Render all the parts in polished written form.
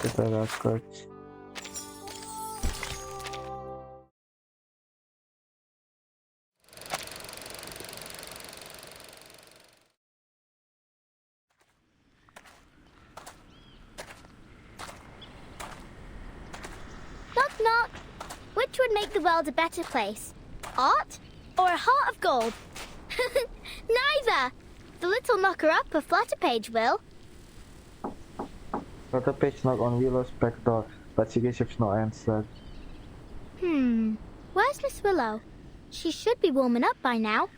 Kita records. Knock, knock. Which would make the world a better place? Art or a heart of gold? Neither. The little knocker-upper Flutterpage will. Flutterpage knocked on Willow's back door, but she receives no answer. Where's Miss Willow? She should be warming up by now.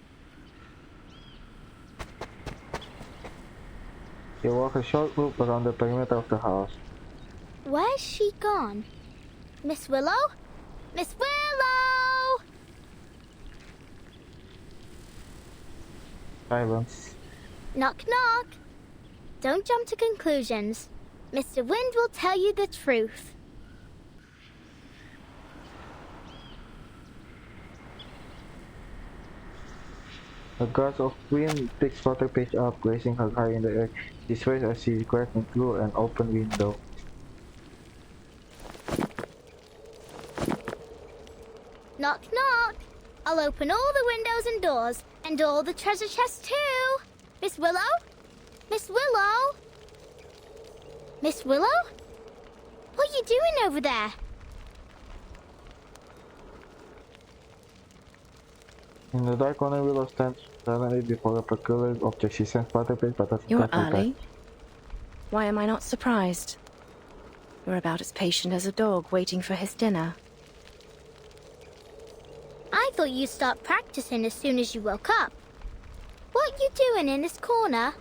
He walked a short loop around the perimeter of the house. Where's she gone? Miss Willow? Miss Willow! Silence. Knock, knock. Don't jump to conclusions. Mr. Wind will tell you the truth. A gust of wind picks Flutterpage up, raising her high in the air. She sways as she grabs through an open window. Knock, knock. I'll open all the windows and doors, and all the treasure chests too. Miss Willow? Miss Willow? Miss Willow? What are you doing over there? In the dark corner, Willow stands silently before a peculiar object. She sends Flutterpage, but doesn't You're touch her early. back. Why am I not surprised? You're about as patient as a dog waiting for his dinner. I thought you'd start practicing as soon as you woke up. What you doing in this corner?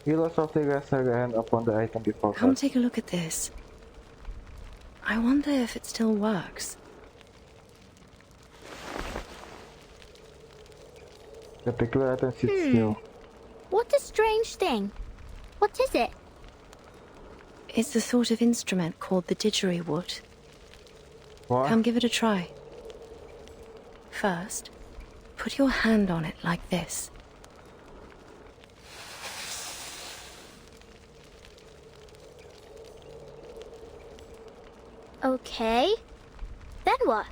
Willow softly rests her hand upon the item before Come her. take a look at this. I wonder if it still works. The peculiar item sits still. What a strange thing. What is it? It's a sort of instrument called the didgeridoo. What? Come give it a try. First, put your hand on it like this. Okay. Then what?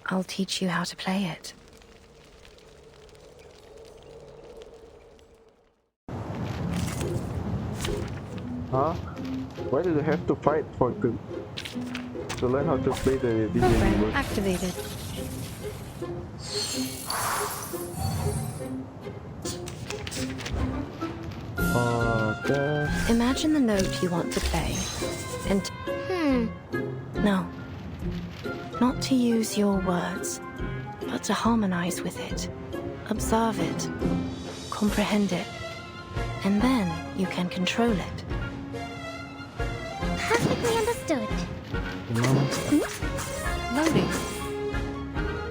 I'll teach you how to play it. Huh? Why do they have to fight for to learn how to play the Program didgeridoo? activated. Okay. Imagine the note you want to play, and no, not to use your words, but to harmonize with it, observe it, comprehend it, and then you can control it. Perfectly understood. Loading.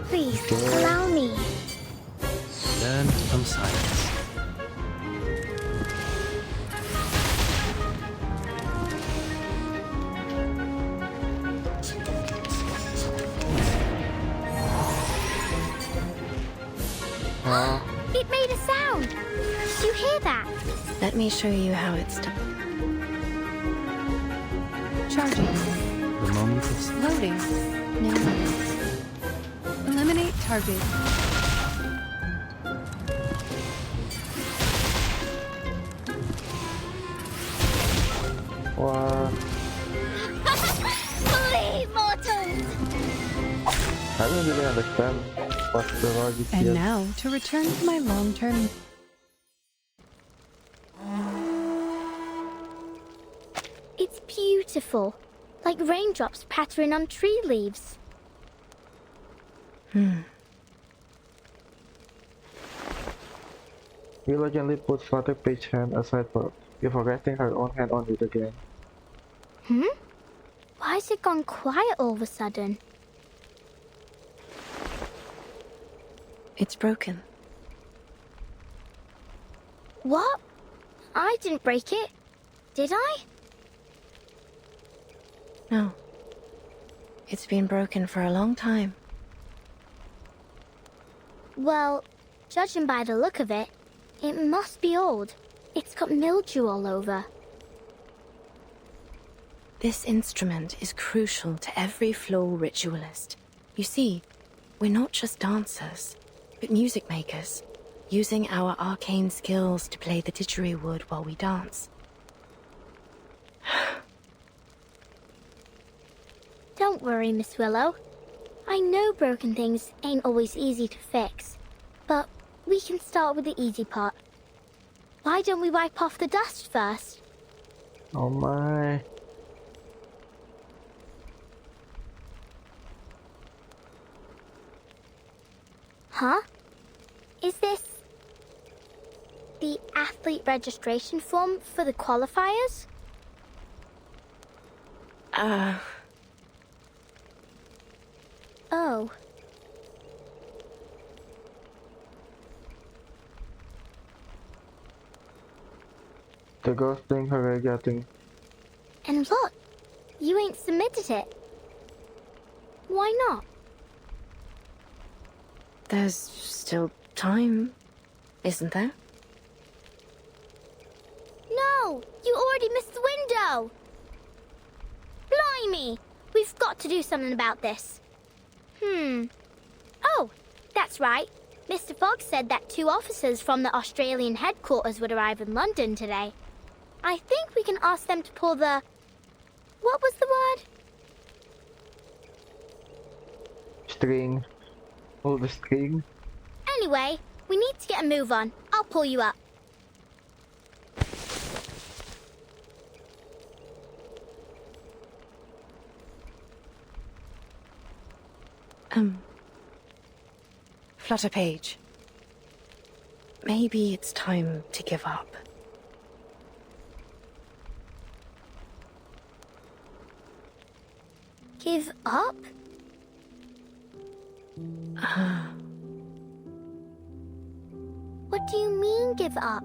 Please, allow me. Learn from silence. It made a sound. Did you hear that? Let me show you how it's done. Charging. The moment is Loading. No limits. Eliminate target. What? Flee, mortals! I don't really understand what the logic And here. now to return to my long-term. It's beautiful. Like raindrops pattering on tree leaves. Willow gently puts Flutterpage's hand aside before resting her own hand on it again. Why's it gone quiet all of a sudden? It's broken. What? I didn't break it. Did I? No. It's been broken for a long time. Well, judging by the look of it, It must be old. It's got mildew all over. This instrument is crucial to every floor ritualist. You see, we're not just dancers, but music makers, using our arcane skills to play the didgeridoo while we dance. Don't worry, Miss Willow. I know broken things ain't always easy to fix, but we can start with the easy part. Why don't we wipe off the dust first? Oh my. Huh? Is this the athlete registration form for the qualifiers? Oh. The ghost thing her getting. And look, you ain't submitted it. Why not? There's still time, isn't there? No! You already missed the window! Blimey! We've got to do something about this. Oh, that's right. Mr. Fogg said that 2 officers from the Australian headquarters would arrive in London today. I think we can ask them to pull the... What was the word? String. Pull the string. Anyway, we need to get a move on. I'll pull you up. Flutterpage. Maybe it's time to give up. Give up? What do you mean, give up?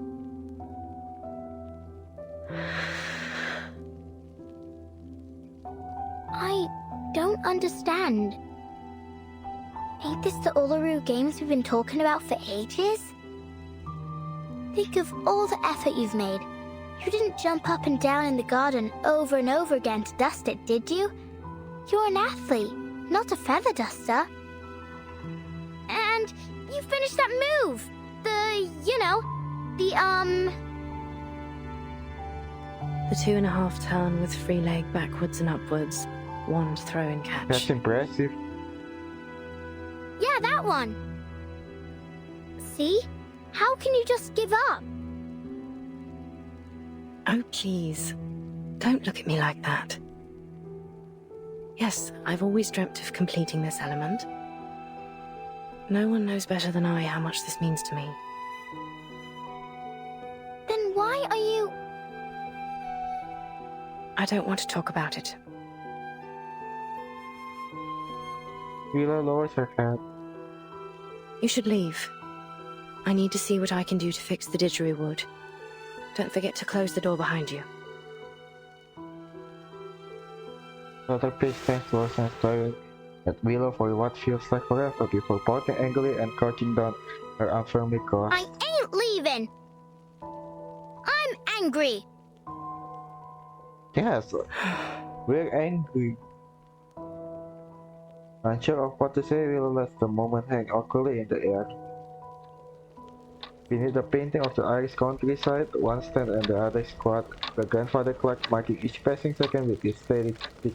I don't understand. Ain't this the Uluru Games we've been talking about for ages? Think of all the effort you've made. You didn't jump up and down in the garden over and over again to dust it, did you? You're an athlete, not a feather duster. And you finished that move! The 2.5 turn with free leg backwards and upwards, wand throw and catch. That's impressive. Yeah, that one. See? How can you just give up? Oh, please. Don't look at me like that. Yes, I've always dreamt of completing this element. No one knows better than I how much this means to me. Then why are you... I don't want to talk about it. Willow lowers her head. You should leave. I need to see what I can do to fix the didgeridoo. Don't forget to close the door behind you. Flutterpage stands close and staring at Willow for what feels like forever before pointing angrily and crouching down her arm firmly crossed. I ain't leaving! I'm angry! Yes, we're angry. Unsure of what to say, Willow lets the moment hang awkwardly in the air. Beneath the painting of the Irish countryside, one stand and the other squat, the grandfather clock marking each passing second with his steady tick.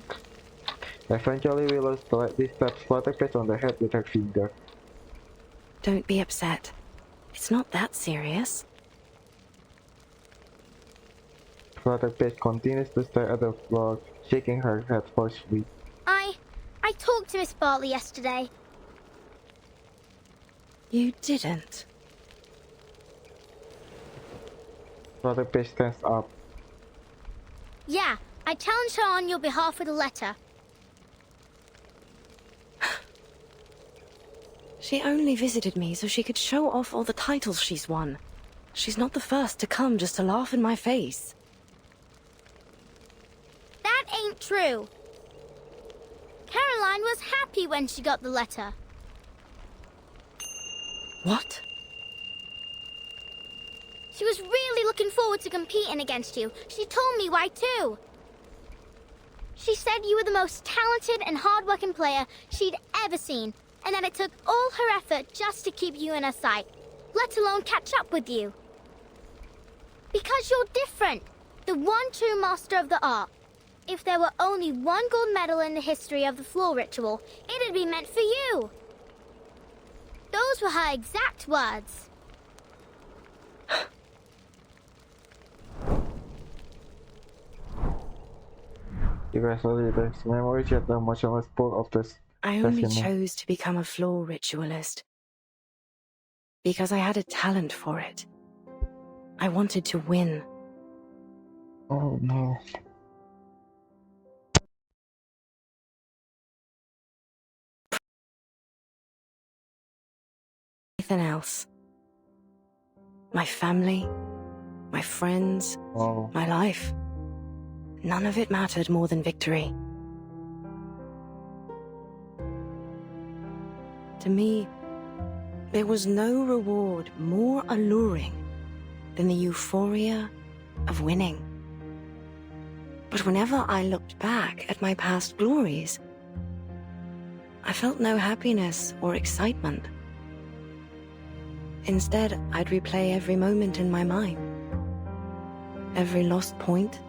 Eventually, Willow slightly taps Flutterpage on the head with her finger. Don't be upset. It's not that serious. Flutterpage continues to stare at the floor, shaking her head forcefully. I talked to Miss Bartley yesterday. You didn't. Flutterpage stands up. Yeah, I challenged her on your behalf with a letter. She only visited me so she could show off all the titles she's won. She's not the first to come just to laugh in my face. That ain't true. Caroline was happy when she got the letter. What? She was really looking forward to competing against you. She told me why too. She said you were the most talented and hard-working player she'd ever seen, and that it took all her effort just to keep you in her sight, let alone catch up with you. Because you're different. The one true master of the art. If there were only one gold medal in the history of the floor ritual, it'd be meant for you. Those were her exact words. You guys already the memories yet the emotional pull of this. I only Definitely. chose to become a floor ritualist because I had a talent for it. I wanted to win. Oh no. Anything else. My family, my friends, Oh. my life. None of it mattered more than victory. To me, there was no reward more alluring than the euphoria of winning. But whenever I looked back at my past glories, I felt no happiness or excitement. Instead, I'd replay every moment in my mind. Every lost point,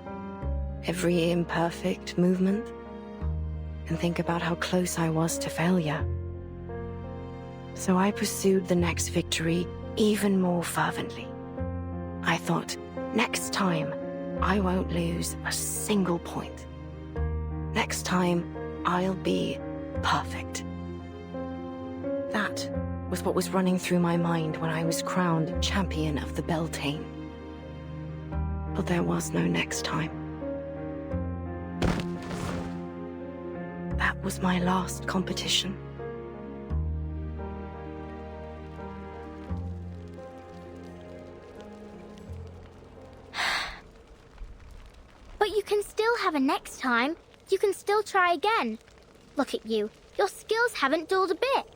every imperfect movement, and think about how close I was to failure. So I pursued the next victory even more fervently. I thought, next time, I won't lose a single point. Next time, I'll be perfect. That was what was running through my mind when I was crowned champion of the Beltane. But there was no next time. That was my last competition. But you can still have a next time. You can still try again. Look at you. Your skills haven't dulled a bit.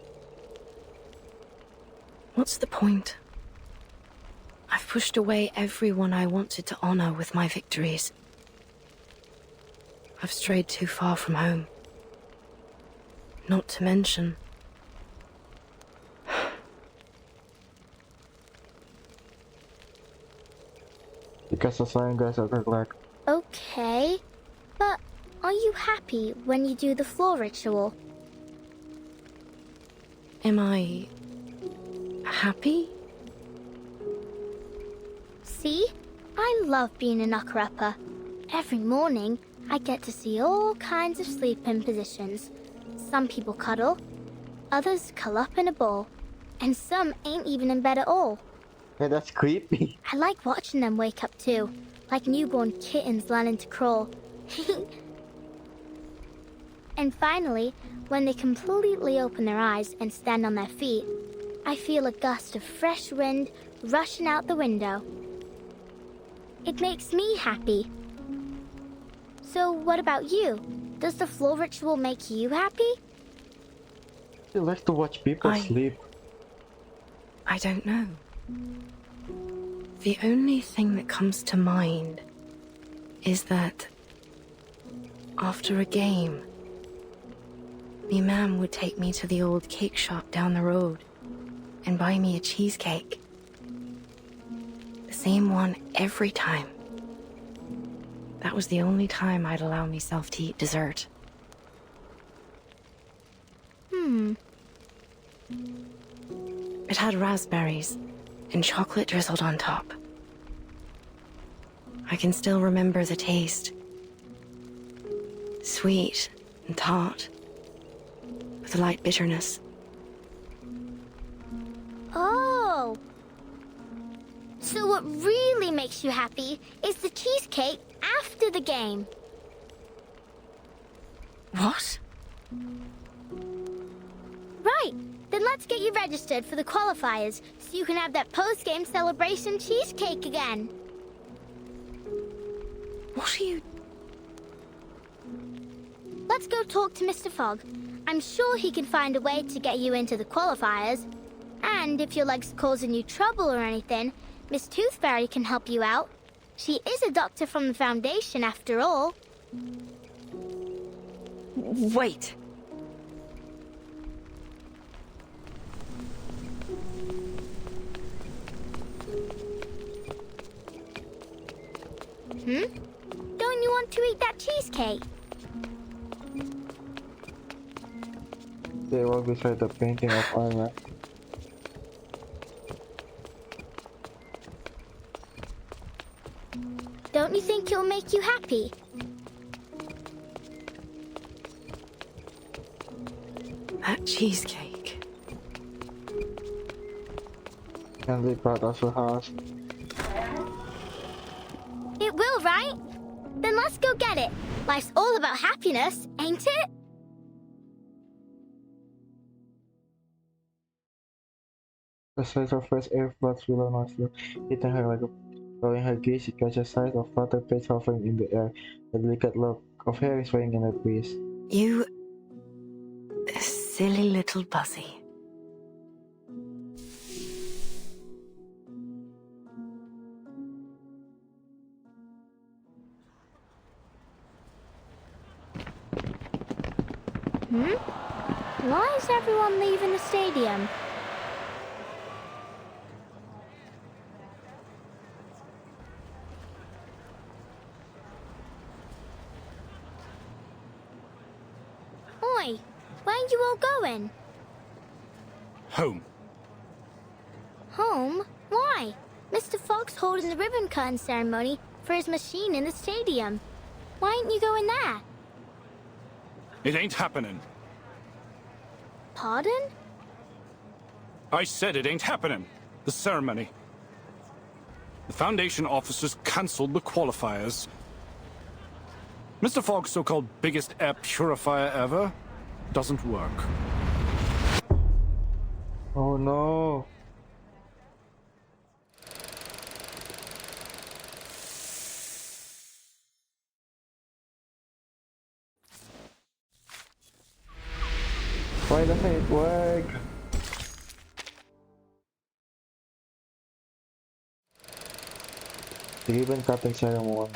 What's the point? I've pushed away everyone I wanted to honor with my victories. I've strayed too far from home. Not to mention... Because the sign guys are like, Okay, but are you happy when you do the floor ritual? Am I... happy? See? I love being a knocker-upper. Every morning, I get to see all kinds of sleeping positions. Some people cuddle, others curl up in a ball, and some ain't even in bed at all. hey, that's creepy. I like watching them wake up too, like newborn kittens learning to crawl. And finally, when they completely open their eyes and stand on their feet, I feel a gust of fresh wind rushing out the window. It makes me happy. So what about you? Does the floor ritual make you happy? He likes to watch people sleep. I don't know. The only thing that comes to mind is that after a game, the imam would take me to the old cake shop down the road and buy me a cheesecake. The same one every time. That was the only time I'd allow myself to eat dessert. It had raspberries and chocolate drizzled on top. I can still remember the taste. Sweet and tart, with a light bitterness. Oh! So what really makes you happy is the cheesecake after the game. What? Right. Then let's get you registered for the qualifiers so you can have that post-game celebration cheesecake again. What are you... Let's go talk to Mr. Fogg. I'm sure he can find a way to get you into the qualifiers. And if your leg's causing you trouble or anything, Miss Tooth Fairy can help you out. She is a doctor from the Foundation, after all. Wait. Don't you want to eat that cheesecake? They walk beside the painting of armor. Don't you think it'll make you happy? That cheesecake. And they brought us a house. It will, right? Then let's go get it. Life's all about happiness, ain't it? The sight of fresh air floods Willow nostrils, hitting her like a blowing her gaze. She catches sight of flutter plates hovering in the air. A delicate lock of hair is swaying in the breeze. You... silly little Buzzy. Why is everyone leaving the stadium? Oi, where are you all going? Home. Home? Why? Mr. Fogg's holding the ribbon cutting ceremony for his machine in the stadium. Why ain't you going there? It ain't happening. Pardon? I said it ain't happening. The ceremony. The Foundation officers cancelled the qualifiers. Mr. Fogg's so-called biggest air purifier ever doesn't work. Oh no! Why doesn't it work? The ribbon cutting ceremony.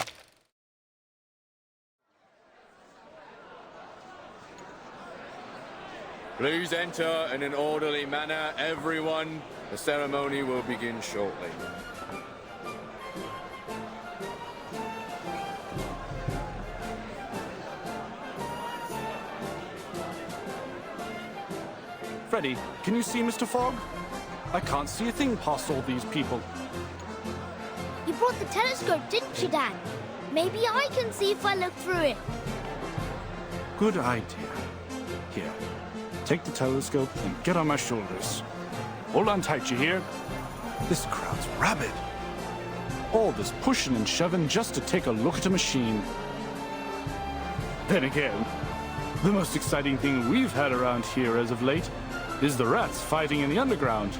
Please enter in an orderly manner, everyone. The ceremony will begin shortly. Freddy, can you see Mr. Fogg? I can't see a thing past all these people. You brought the telescope, didn't you, Dad? Maybe I can see if I look through it. Good idea. Here, take the telescope and get on my shoulders. Hold on tight, you hear? This crowd's rabid. All this pushing and shoving just to take a look at a machine. Then again, the most exciting thing we've had around here as of late is the rats fighting in the underground.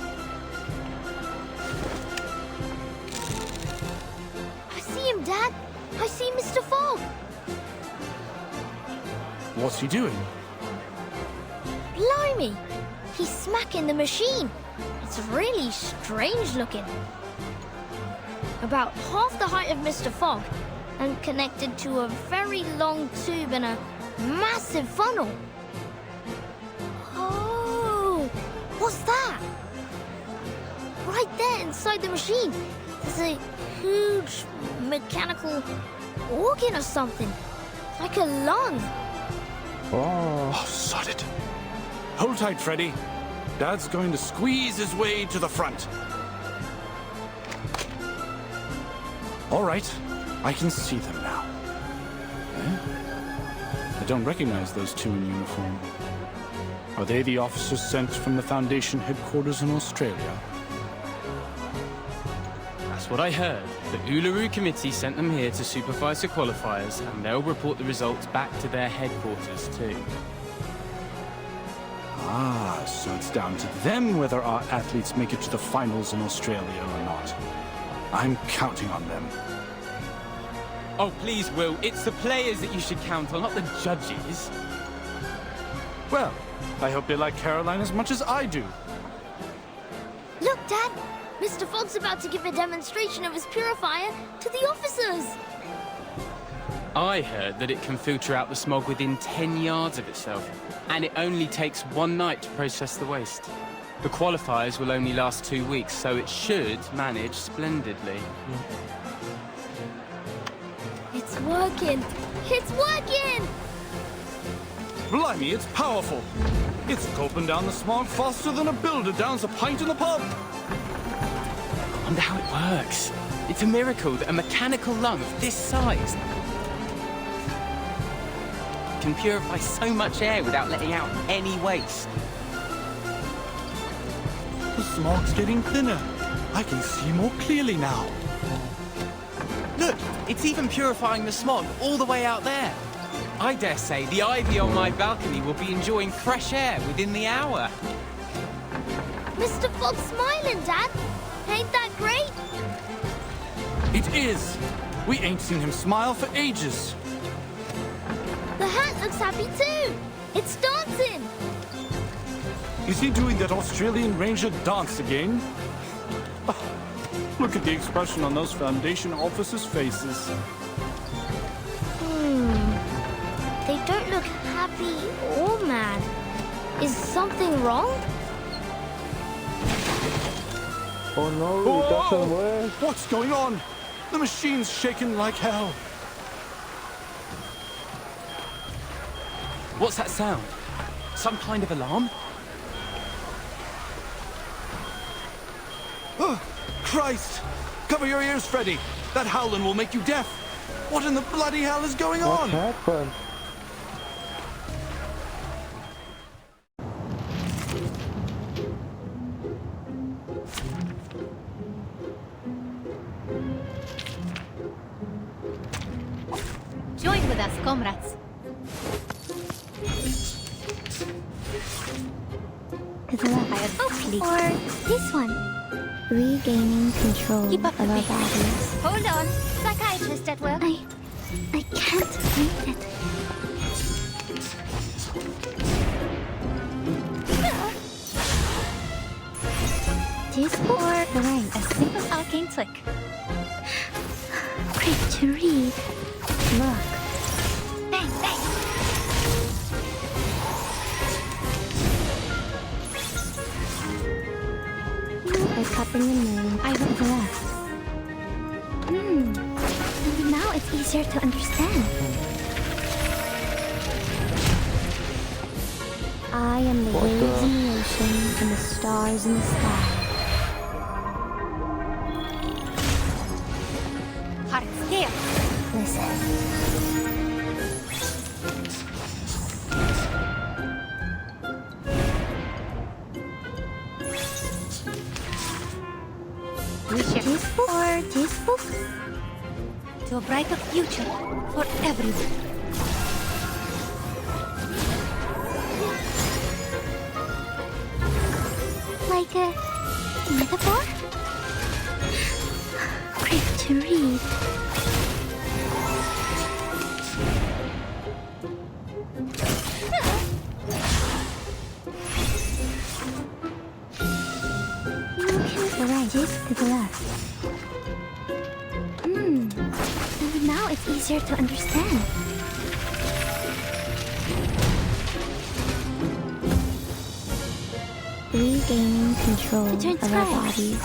I see him, Dad. I see Mr. Fogg. What's he doing? Blimey! He's smacking the machine. It's really strange looking. About half the height of Mr. Fogg and connected to a very long tube and a massive funnel. Oh! What's that? Right there inside the machine, there's a huge mechanical organ or something. Like a lung. Oh, Oh, sod it. Hold tight, Freddy. Dad's going to squeeze his way to the front. All right, I can see them now. Eh? I don't recognize those two in uniform. Are they the officers sent from the Foundation headquarters in Australia? That's what I heard. The Uluru Committee sent them here to supervise the qualifiers, and they'll report the results back to their headquarters too. Ah, so it's down to them whether our athletes make it to the finals in Australia or not. I'm counting on them. Oh, please, Will. It's the players that you should count on, not the judges. Well, I hope they like Caroline as much as I do. Look, Dad. Mr. Fogg's about to give a demonstration of his purifier to the officers. I heard that it can filter out the smog within 10 yards of itself, and it only takes one night to process the waste. The qualifiers will only last 2 weeks, so it should manage splendidly. It's working! It's working! Blimey, it's powerful. It's gulping down the smog faster than a builder downs a pint in the pub. I wonder how it works. It's a miracle that a mechanical lung of this size can purify so much air without letting out any waste. The smog's getting thinner. I can see more clearly now. Look, it's even purifying the smog all the way out there. I dare say the ivy on my balcony will be enjoying fresh air within the hour. Mr. Fogg's smiling, Dad. Ain't that great? It is. We ain't seen him smile for ages. The hat looks happy too. It's dancing. Is he doing that Australian Ranger dance again? Ah, look at the expression on those Foundation officers' faces. They don't look happy or mad. Is something wrong? Oh no, it doesn't work. What's going on? The machine's shaking like hell. What's that sound? Some kind of alarm? Oh, Christ! Cover your ears, Freddy. That howling will make you deaf. What in the bloody hell is going What on? happened? Join with us, comrades. Oh, please. Or this one? Regaining control Keep up of the our pace. bodies. Hold on. Psychiatrist at work. I can't read it. This or the right? A simple arcane trick. Great to read. Look. Bang, bang. By cupping the moon, I went left. Now it's easier to understand. I am the waves in the ocean and the stars in the sky. Heart scale. Listen. Wish your This book or this book? to a brighter future for everyone. Like a metaphor? Great to read. You can the right, this to the left. And now it's easier to understand. Regaining control of our bodies.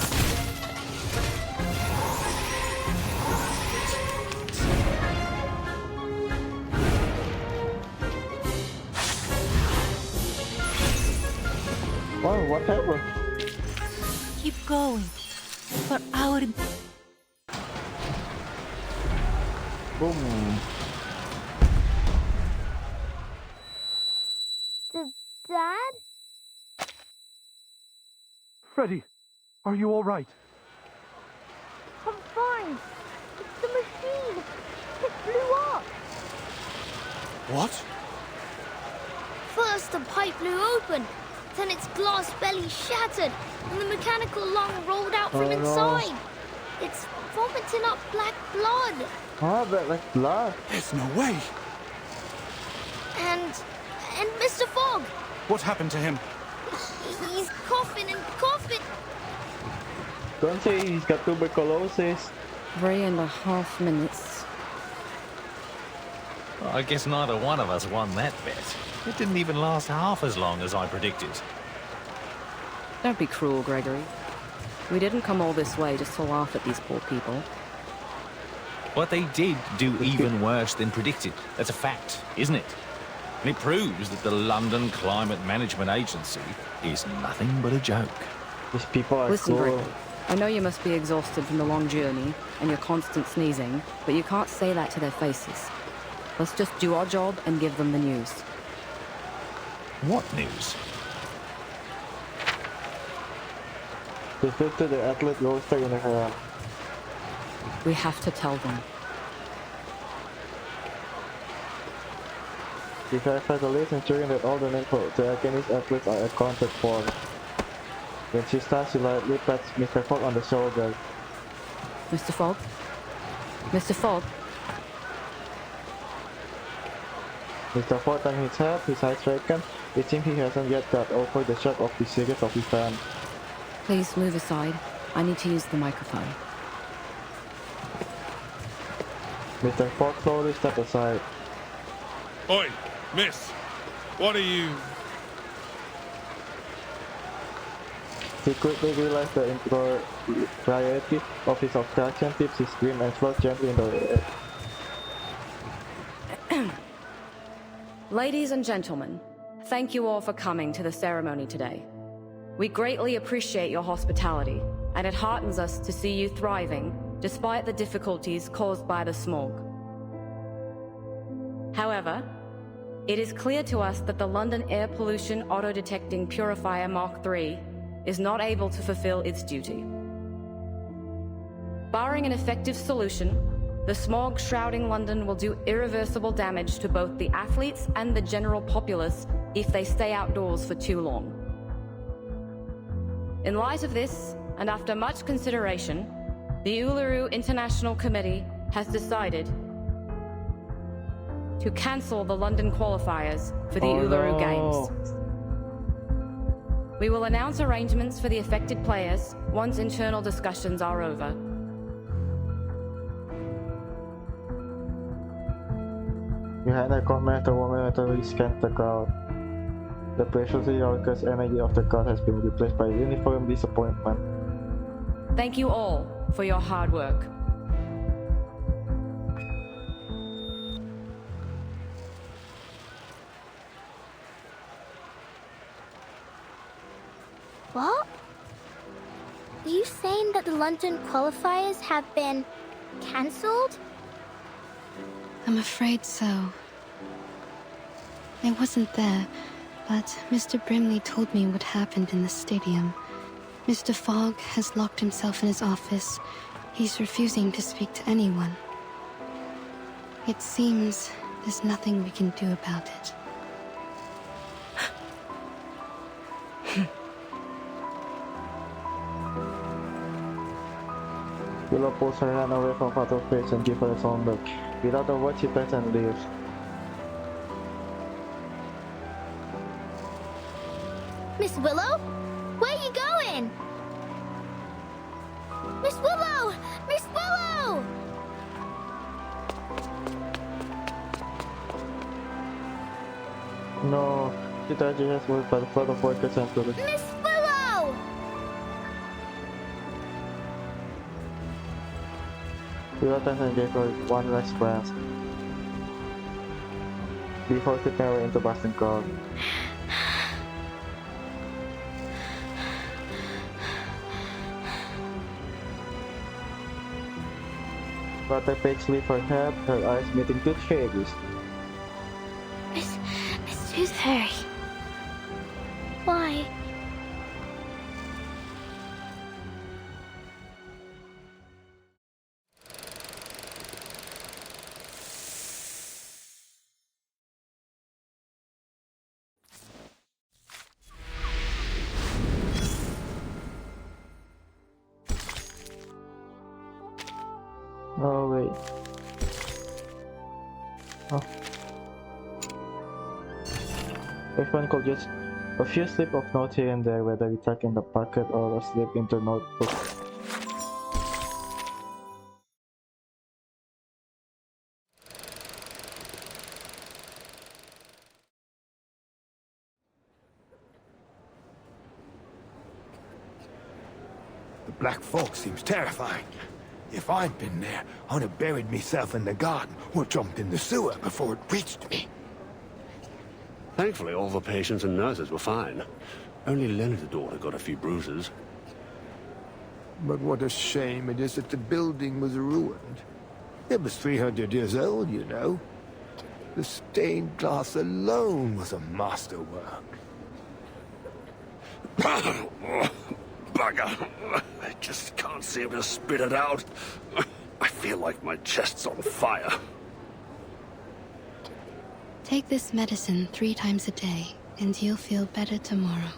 Wow, what happened? Keep going. For our... Boom. Dad? Freddy, are you all right? I'm fine. It's the machine. It blew up. What? First, the pipe blew open. Then its glass belly shattered, and the mechanical lung rolled out from Oh, no. inside. It's vomiting up black blood. Ah, but like blood. There's no way. And Mr. Fogg, What happened to him? he's coughing and coughing. Don't say he's got tuberculosis. 3.5 minutes. I guess neither one of us won that bet. It didn't even last half as long as I predicted. Don't be cruel, Gregory. We didn't come all this way just to laugh at these poor people. But they did do even worse than predicted. That's a fact, isn't it? And it proves that the London Climate Management Agency is nothing but a joke. These people are Listen, cruel. Gregory. I know you must be exhausted from the long journey and your constant sneezing, but you can't say that to their faces. Let's just do our job and give them the news. What news? They flip to the athlete roster in her hand. We have to tell them. She verifies the list, ensuring that all the names for the Arcanist athletes are accounted for. When she starts, she lightly pats Mr. Fogg on the shoulder. Mr. Fogg? Mr. Fogg? Mr. Fogg turns his head, his eyes vacant. It seems he hasn't yet got over the shock of the series of events. Please move aside. I need to use the microphone. Mr. Fogg slowly steps aside. Oi, miss! What are you... He quickly realized the impropriety of his obstruction, tips his scream and floats gently in the air. Ladies and gentlemen, thank you all for coming to the ceremony today. We greatly appreciate your hospitality, and it heartens us to see you thriving despite the difficulties caused by the smog. However, it is clear to us that the London Air Pollution Auto-Detecting Purifier Mark III is not able to fulfill its duty. Barring an effective solution, the smog shrouding London will do irreversible damage to both the athletes and the general populace if they stay outdoors for too long. In light of this, and after much consideration, the Uluru International Committee has decided to cancel the London qualifiers for the Uluru Games. We will announce arrangements for the affected players once internal discussions are over. Behind the comment, a woman mentally scans the crowd. The preciously raucous energy of the crowd has been replaced by uniform disappointment. Thank you all for your hard work. What? Are you saying that the London qualifiers have been cancelled? I'm afraid so. I wasn't there, but Mr. Brimley told me what happened in the stadium. Mr. Fogg has locked himself in his office. He's refusing to speak to anyone. It seems there's nothing we can do about it. Willow pulls her hand away from Father's face and gives her a solemn look. Without a word, she turns and leaves. Miss Willow? Where are you going? Miss Willow! Miss Willow! No, she turns her head moved by the flood of workers and tourists. Miss Willow! Willow turns and gave her one last glance before slipping away into Boston crowd. Walter Page lifts her head, her eyes meeting Tooth Fairy's. Miss Tooth Fairy. Why? Oh wait. Oh. Everyone could just a few slip of notes here and there, whether we tuck in the pocket or slip into notebook. black fog seems terrifying. If I'd been there, I'd have buried myself in the garden or jumped in the sewer before it reached me. Thankfully, all the patients and nurses were fine. Only Leonard's daughter got a few bruises. But what a shame it is that the building was ruined. It was 300 years old, you know. The stained glass alone was a masterwork. Bugger! I just can't seem to spit it out. I feel like my chest's on fire. Take this medicine 3 times a day, and you'll feel better tomorrow.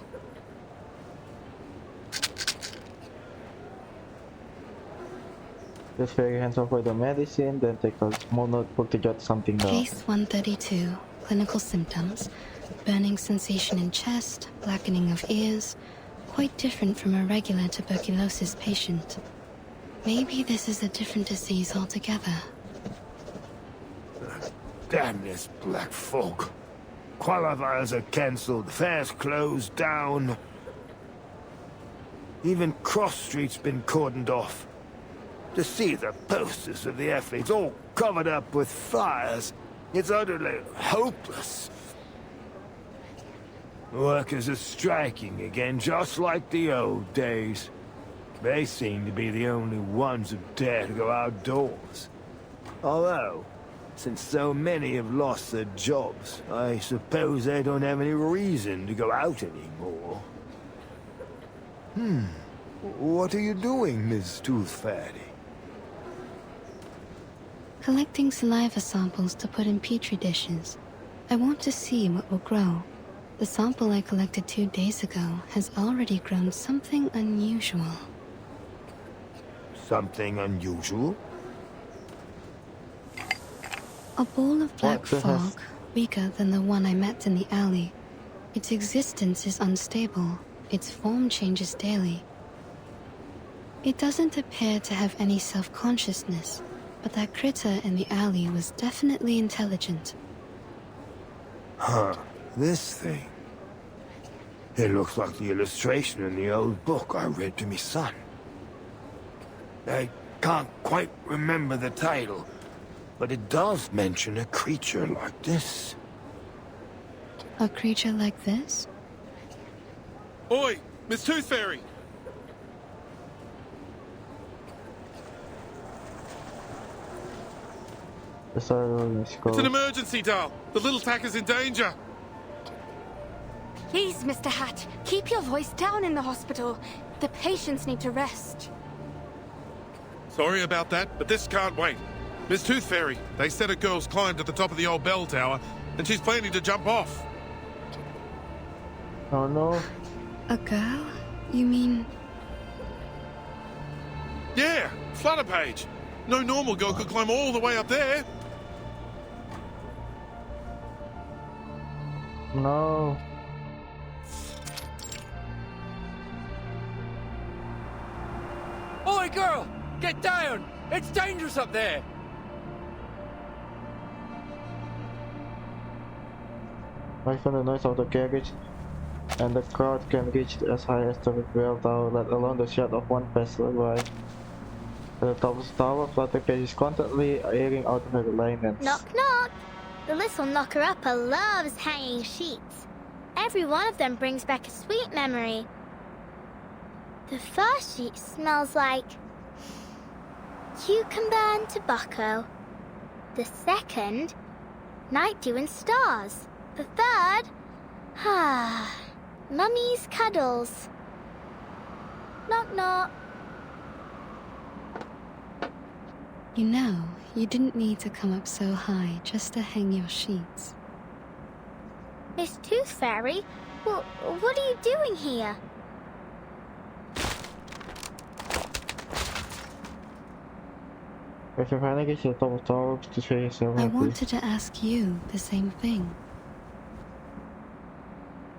Just very your hands over the medicine, then take a small notebook to jot something down. Case 132. Clinical symptoms. Burning sensation in chest, blackening of ears. Quite different from a regular tuberculosis patient. Maybe this is a different disease altogether. Damn this black fog. Qualifiers are cancelled, fairs closed down. Even Cross Street's been cordoned off. To see the posters of the athletes all covered up with fires, it's utterly hopeless. Workers are striking again, just like the old days. They seem to be the only ones who dare to go outdoors. Although, since so many have lost their jobs, I suppose they don't have any reason to go out anymore. What are you doing, Miss Tooth Fairy? Collecting saliva samples to put in petri dishes. I want to see what will grow. The sample I collected 2 days ago has already grown something unusual. Something unusual? A ball of black What the heck? fog, weaker than the one I met in the alley. Its existence is unstable. Its form changes daily. It doesn't appear to have any self-consciousness, but that critter in the alley was definitely intelligent. Huh. This thing. It looks like the illustration in the old book I read to me son. I can't quite remember the title, but it does mention a creature like this. A creature like this? Oi, Miss Tooth Fairy! It's an emergency, Dal. The little tack is in danger. Please, Mr. Hat, keep your voice down in the hospital. The patients need to rest. Sorry about that, but this can't wait. Miss Tooth Fairy, they said a girl's climbed to the top of the old bell tower, and she's planning to jump off. Oh no. A girl? You mean... Yeah, Flutterpage. No normal girl could climb all the way up there. No. Oi, girl! Get down! It's dangerous up there! Right from the noise of the carriage, and the crowd can reach as high as the bell tower, let alone the shot of one passerby. At the top of the tower, Flutterpage is constantly airing out her linens. Knock, knock. The little knocker-upper loves hanging sheets. Every one of them brings back a sweet memory. The first sheet smells like cucumber and tobacco. The second, night dew and stars. The third, mummy's cuddles. Knock, knock. You know, you didn't need to come up so high just to hang your sheets. Miss Tooth Fairy, what are you doing here? If you finally get to the top of the tower to show yourself I happy. wanted to ask you the same thing.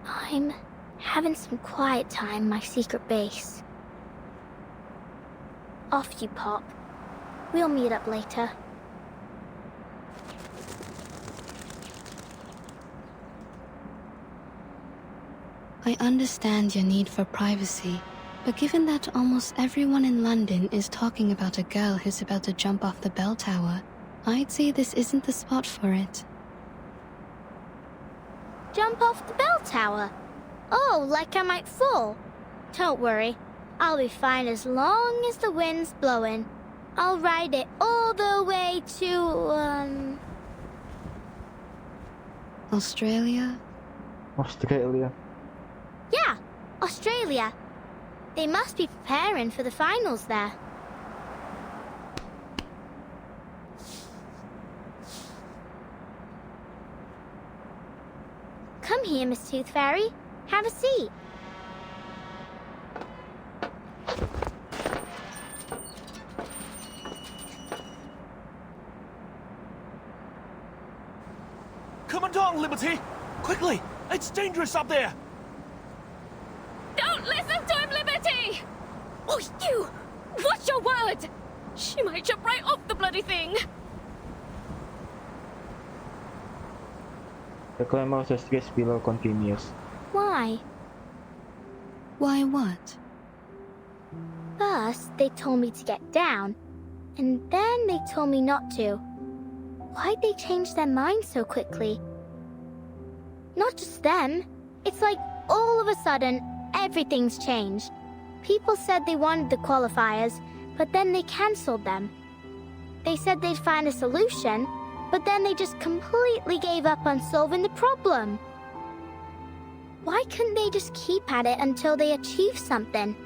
I'm having some quiet time in my secret base. Off you pop. We'll meet up later. I understand your need for privacy, But given that almost everyone in London is talking about a girl who's about to jump off the bell tower, I'd say this isn't the spot for it. Jump off the bell tower? Oh, like I might fall? Don't worry. I'll be fine as long as the wind's blowing. I'll ride it all the way to, Australia? Australia? Yeah, Australia. They must be preparing for the finals there. Come here, Miss Tooth Fairy. Have a seat. Commandant Liberty! Quickly! It's dangerous up there! Don't listen to him, Liberty! Oh, you! Watch your word! She might jump right off the bloody thing! The climb of the streets below continues. Why? Why what? First, they told me to get down, and then they told me not to. Why'd they change their minds so quickly? Not just them. It's like all of a sudden, everything's changed. People said they wanted the qualifiers, but then they cancelled them. They said they'd find a solution, but then they just completely gave up on solving the problem. Why couldn't they just keep at it until they achieve something?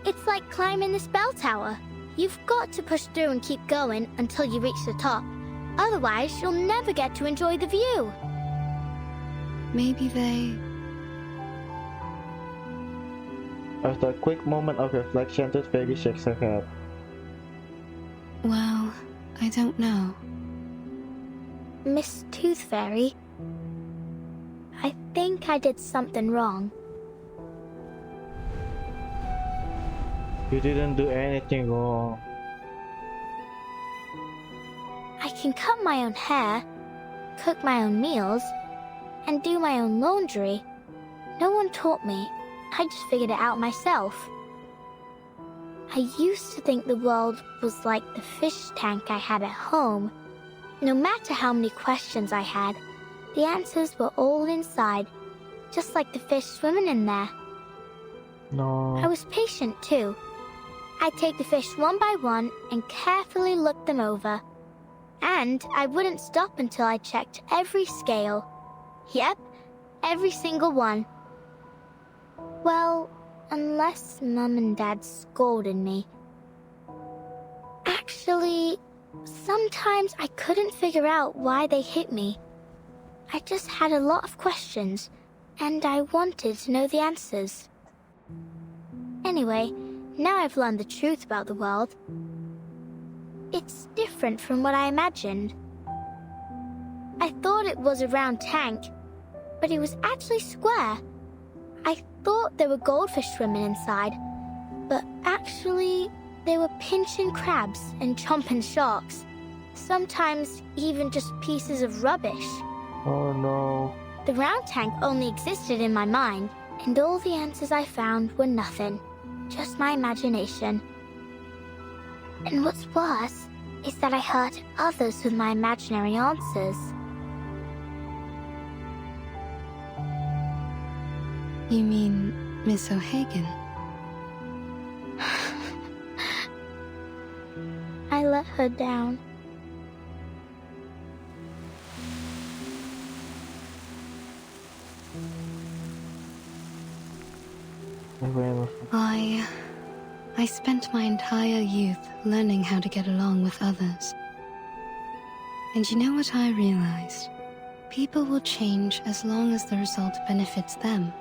It's like climbing this bell tower. You've got to push through and keep going until you reach the top. Otherwise, you'll never get to enjoy the view. Maybe they... After a quick moment of reflection, Tooth Fairy shakes her head. Well, I don't know. Miss Tooth Fairy, I think I did something wrong. You didn't do anything wrong. I can cut my own hair, cook my own meals, and do my own laundry. No one taught me. I just figured it out myself. I used to think the world was like the fish tank I had at home. No matter how many questions I had, the answers were all inside, just like the fish swimming in there. No. I was patient too. I'd take the fish one by one and carefully look them over. And I wouldn't stop until I checked every scale. Yep, every single one. Well, unless Mum and Dad scolded me. Actually, sometimes I couldn't figure out why they hit me. I just had a lot of questions, and I wanted to know the answers. Anyway, now I've learned the truth about the world. It's different from what I imagined. I thought it was a round tank, but it was actually square. I thought there were goldfish swimming inside, but actually there were pinching crabs and chomping sharks. Sometimes even just pieces of rubbish. Oh no. The round tank only existed in my mind, and all the answers I found were nothing. Just my imagination. And what's worse is that I hurt others with my imaginary answers. You mean Miss O'Hagan? I let her down. I spent my entire youth learning how to get along with others. And you know what I realized? People will change as long as the result benefits them.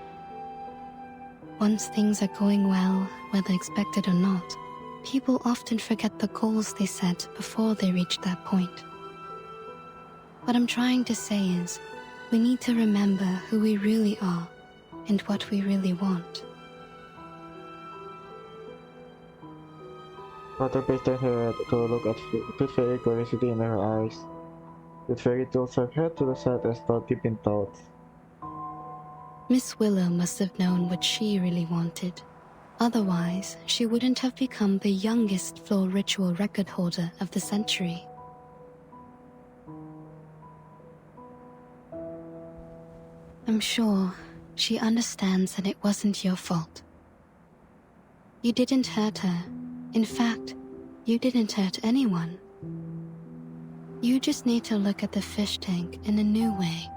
Once things are going well, whether expected or not, people often forget the goals they set before they reach that point. What I'm trying to say is, we need to remember who we really are and what we really want. Butter pasted her head to look at Tooth Fairy curiosity in her eyes. Tooth Fairy tilts her head to the side and starts deep in thought. Miss Willow must have known what she really wanted. Otherwise, she wouldn't have become the youngest floor ritual record holder of the century. I'm sure she understands that it wasn't your fault. You didn't hurt her. In fact, you didn't hurt anyone. You just need to look at the fish tank in a new way.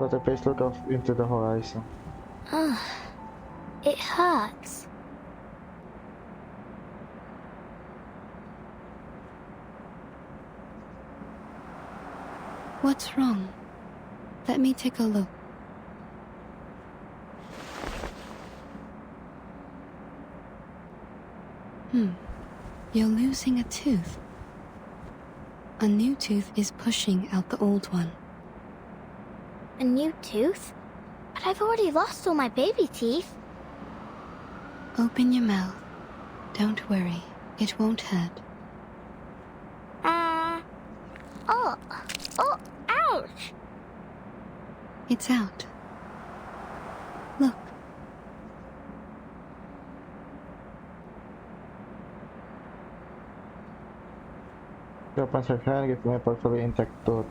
Let her face look off into the horizon. Ugh. It hurts. What's wrong? Let me take a look. You're losing a tooth. A new tooth is pushing out the old one. A new tooth? But I've already lost all my baby teeth. Open your mouth. Don't worry, it won't hurt. Oh, ouch! It's out. Look. She opens her hand, giving me a perfectly intact tooth.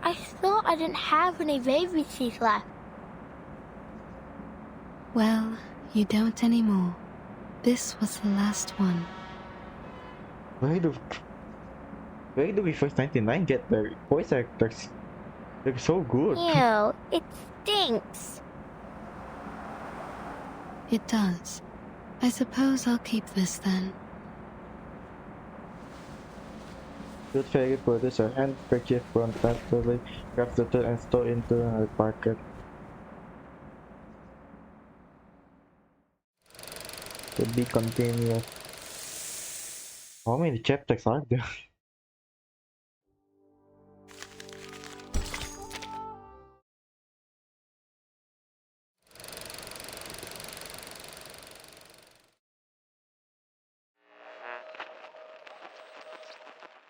I thought I didn't have any baby teeth left. Well, you don't anymore. This was the last one. Where do we first 99 get their voice actors? They're so good. Ew, it stinks. It does. I suppose I'll keep this then. Tooth Fairy produces her handkerchief from tentatively, grabs the tooth and stores into her pocket. To be continued. How many chapters are there?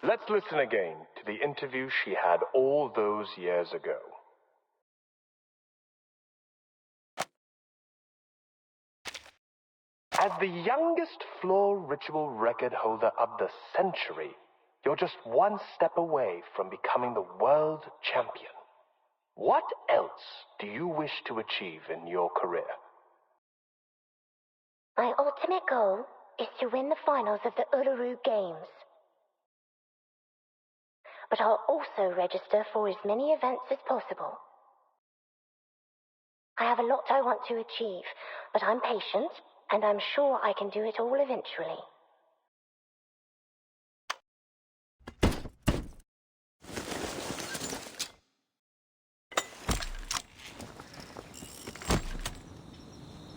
Let's listen again to the interview she had all those years ago. As the youngest floor ritual record holder of the century, you're just one step away from becoming the world champion. What else do you wish to achieve in your career? My ultimate goal is to win the finals of the Uluru Games. But I'll also register for as many events as possible. I have a lot I want to achieve, but I'm patient, and I'm sure I can do it all eventually.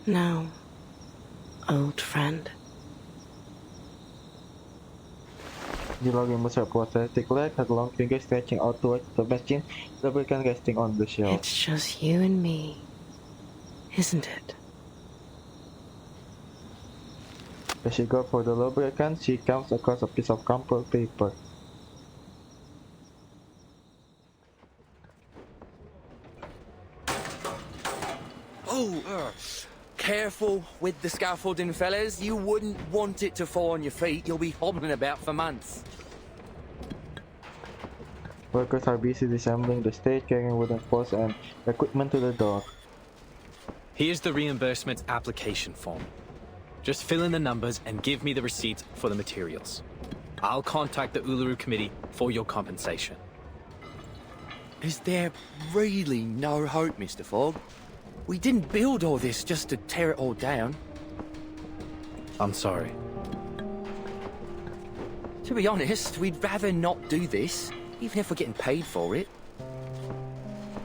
Now, old friend. Jilogin moves her prosthetic leg, her long fingers stretching out towards the machine, lubricant resting on the shelf. It's just you and me, isn't it? As she goes for the lubricant, she comes across a piece of crumpled paper. Oh, careful with the scaffolding, fellas. You wouldn't want it to fall on your feet. You'll be hobbling about for months. Workers are busy disassembling the stage, carrying wooden posts and equipment to the dock. Here's the reimbursement application form. Just fill in the numbers and give me the receipts for the materials. I'll contact the Uluru Committee for your compensation. Is there really no hope, Mr. Fogg? We didn't build all this just to tear it all down. I'm sorry. To be honest, we'd rather not do this, even if we're getting paid for it.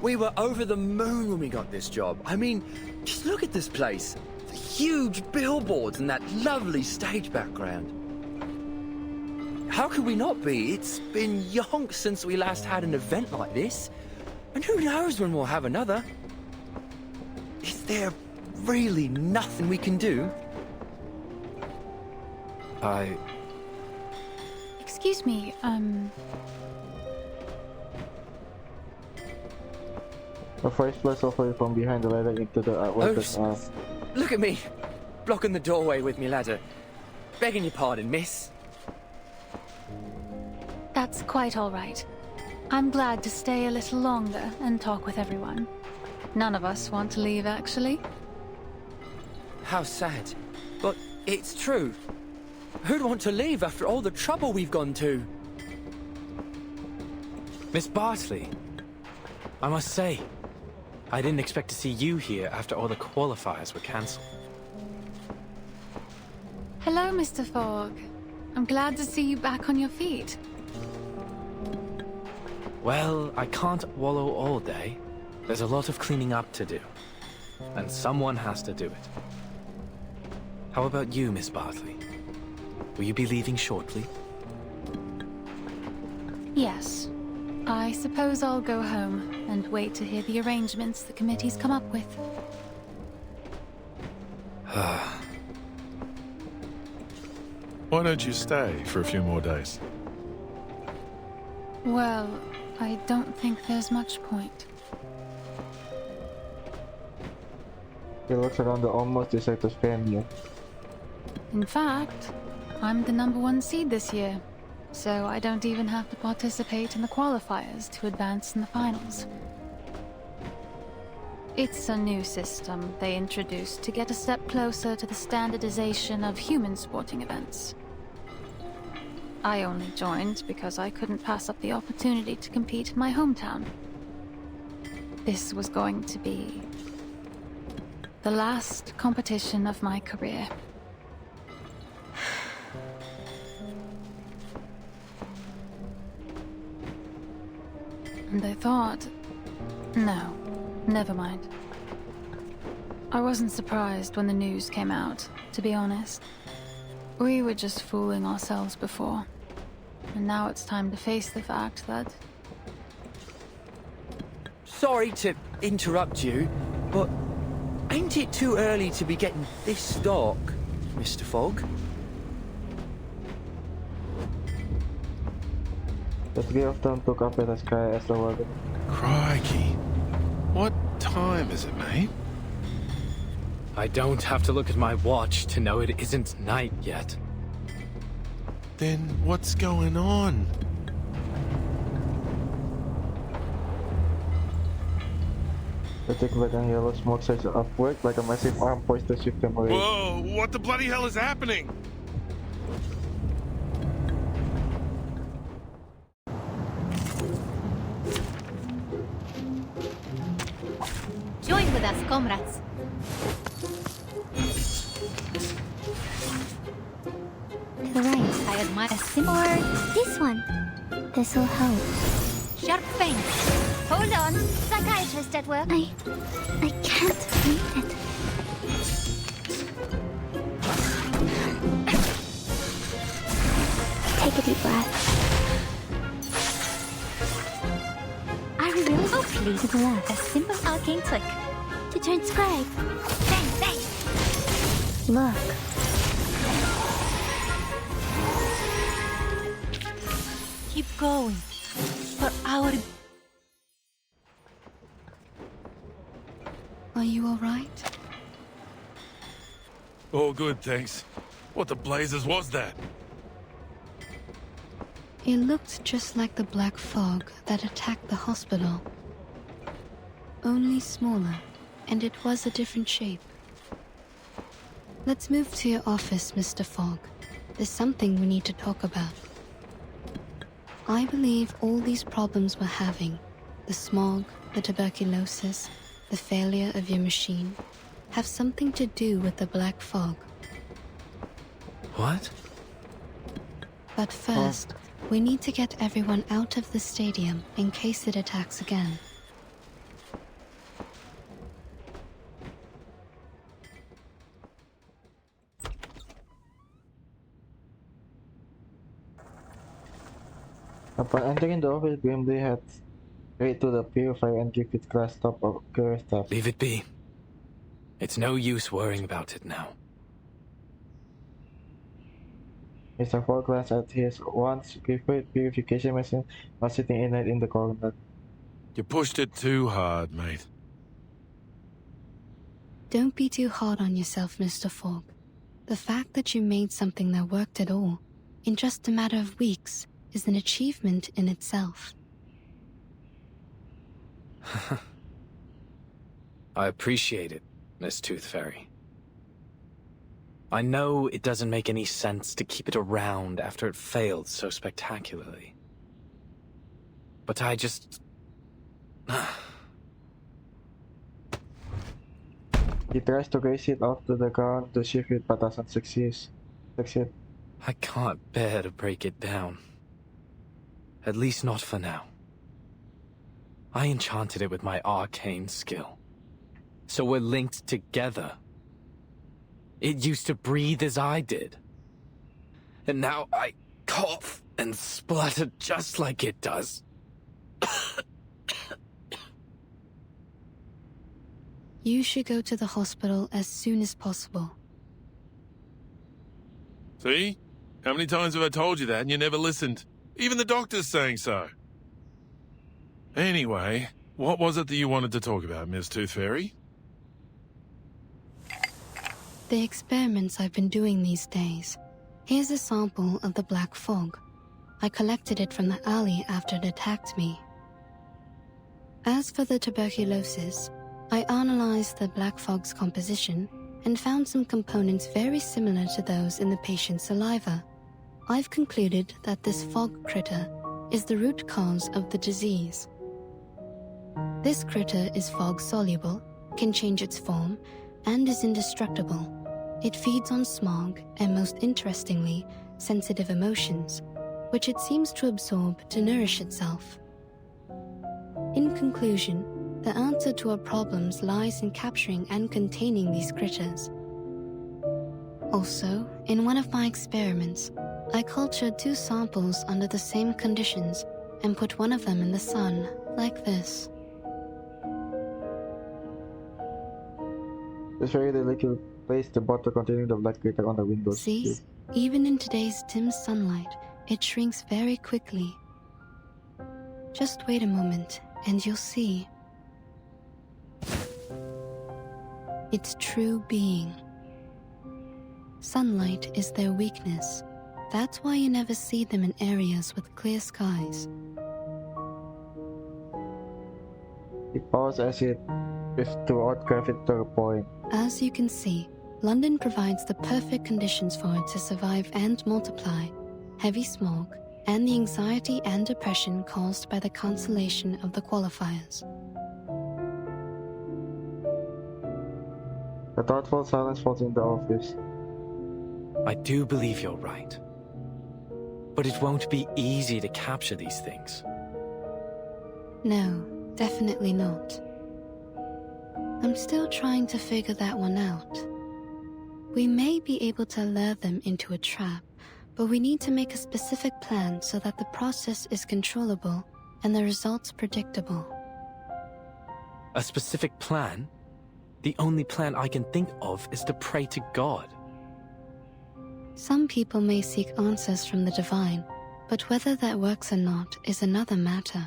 We were over the moon when we got this job. I mean, just look at this place. The huge billboards and that lovely stage background. How could we not be? It's been yonks since we last had an event like this. And who knows when we'll have another. Is there really nothing we can do? Excuse me, A first flash over you from behind the ladder into the weapons arm. Look at me, blocking the doorway with me ladder. Begging your pardon, miss. That's quite all right. I'm glad to stay a little longer and talk with everyone. None of us want to leave, actually. How sad. But it's true. Who'd want to leave after all the trouble we've gone to? Miss Bartley, I must say, I didn't expect to see you here after all the qualifiers were cancelled. Hello, Mr. Fogg. I'm glad to see you back on your feet. Well, I can't wallow all day. There's a lot of cleaning up to do. And someone has to do it. How about you, Miss Bartley? Will you be leaving shortly? Yes. I suppose I'll go home and wait to hear the arrangements the committee's come up with. Why don't you stay for a few more days? Well, I don't think there's much point. He looks around the almost deserted venue. In fact, I'm the #1 seed this year, so I don't even have to participate in the qualifiers to advance in the finals. It's a new system they introduced to get a step closer to the standardization of human sporting events. I only joined because I couldn't pass up the opportunity to compete in my hometown. This was going to be the last competition of my career. And I thought, no, never mind. I wasn't surprised when the news came out, to be honest. We were just fooling ourselves before. And now it's time to face the fact that... Sorry to interrupt you, but ain't it too early to be getting this dark, Mr. Fogg? The three of them took up in the sky as the wagon. Crikey. What time is it, mate? I don't have to look at my watch to know it isn't night yet. Then what's going on? The thick black and yellow smoke surges upward like a massive arm poised to sweep them away. Whoa, what the bloody hell is happening? Join with us, comrades. To the right. I admire a Or this one. This'll help. sharp pain. Hold on. Psychiatrist at work. I can't read it. Take a deep breath. Are we really? Oh, please. To the left. A simple arcane trick. To transcribe. Bang, bang. Look. Keep going. For our... Are you all right? All good, thanks. What the blazes was that? It looked just like the black fog that attacked the hospital. Only smaller, and it was a different shape. Let's move to your office, Mr. Fogg. There's something we need to talk about. I believe all these problems we're having, the smog, the tuberculosis, the failure of your machine, have something to do with the black fog. What? But first, we need to get everyone out of the stadium in case it attacks again. Upon entering the office, Brimley had straight to the purifier and took its glass top of clear stuff. Leave it be. It's no use worrying about it now. Mr. Fogg glanced at his once preferred purification machine while sitting in it in the corner. You pushed it too hard, mate. Don't be too hard on yourself, Mr. Fogg. The fact that you made something that worked at all, in just a matter of weeks, is an achievement in itself. I appreciate it, Miss Tooth Fairy. I know it doesn't make any sense to keep it around after it failed so spectacularly. But I just... He tries to raise it off to the ground to shift it but doesn't succeed. I can't bear to break it down. At least not for now. I enchanted it with my arcane skill. So we're linked together. It used to breathe as I did. And now I cough and splutter just like it does. You should go to the hospital as soon as possible. See? How many times have I told you that and you never listened? Even the doctor's saying so. Anyway, what was it that you wanted to talk about, Miss Tooth Fairy? The experiments I've been doing these days. Here's a sample of the black fog. I collected it from the alley after it attacked me. As for the tuberculosis, I analyzed the black fog's composition and found some components very similar to those in the patient's saliva. I've concluded that this fog critter is the root cause of the disease. This critter is fog-soluble, can change its form, and is indestructible. It feeds on smog and, most interestingly, sensitive emotions, which it seems to absorb to nourish itself. In conclusion, the answer to our problems lies in capturing and containing these critters. Also, in one of my experiments, I cultured 2 samples under the same conditions and put one of them in the sun, like this. It's very delicate. Place the bottle containing the black glitter on the windows. See? Even in today's dim sunlight, it shrinks very quickly. Just wait a moment, and you'll see. Its true being. Sunlight is their weakness. That's why you never see them in areas with clear skies. He paused as it drifted toward gravitational point. As you can see, London provides the perfect conditions for it to survive and multiply. Heavy smog, and the anxiety and depression caused by the cancellation of the qualifiers. A thoughtful silence falls in the office. I do believe you're right. But it won't be easy to capture these things. No, definitely not. I'm still trying to figure that one out. We may be able to lure them into a trap, but we need to make a specific plan so that the process is controllable and the results predictable. A specific plan? The only plan I can think of is to pray to God. Some people may seek answers from the divine, but whether that works or not is another matter.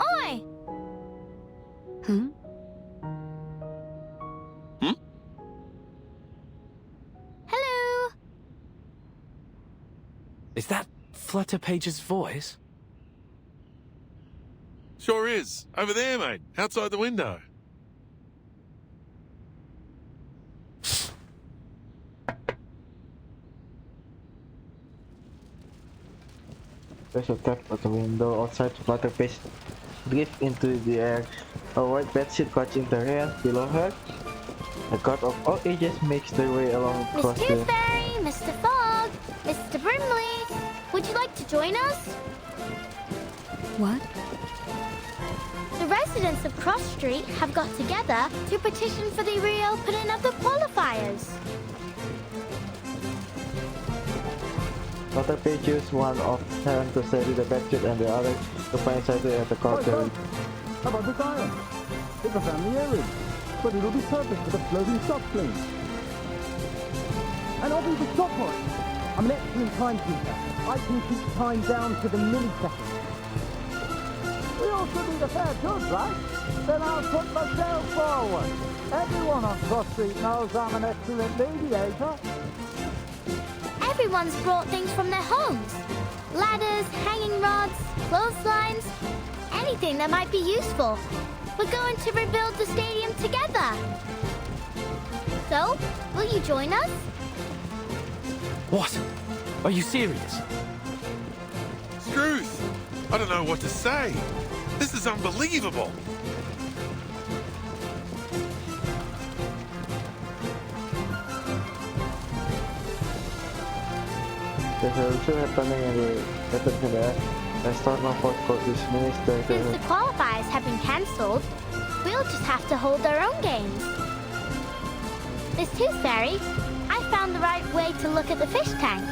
Oi! Hmm? Hello? Is that Flutterpage's voice? Sure is. Over there, mate. Outside the window. There's a tap at the window outside. Flutterpage drift into the air. A white bedsheet clutching the hand below her. A crowd of all ages makes their way along across Miss the... Tooth Fairy, Mr. Fogg, Mr. Brimley, would you like to join us? What? The residents of Cross Street have got together to petition for the reopening of the qualifiers. Flutterpage used one of hand to steady the bedsheet and the other to find safety at the courtyard. How about this iron? It's a family heirloom, but it'll be perfect for the floating stock plane. And I'll be the stopwatch. I'm an excellent timekeeper. I can keep time down to the millisecond. We also need a fair judge, right? Then I'll put myself forward. Everyone on Cross Street knows I'm an excellent mediator. Everyone's brought things from their homes. Ladders, hanging rods, clotheslines, anything that might be useful. We're going to rebuild the stadium together. So, will you join us? What? Are you serious? Struth! I don't know what to say. This is unbelievable. There's a ritual happening in the Let's start my fourth court this minister. Since the qualifiers have been cancelled, we'll just have to hold our own games. This Tooth Fairy, I found the right way to look at the fish tank.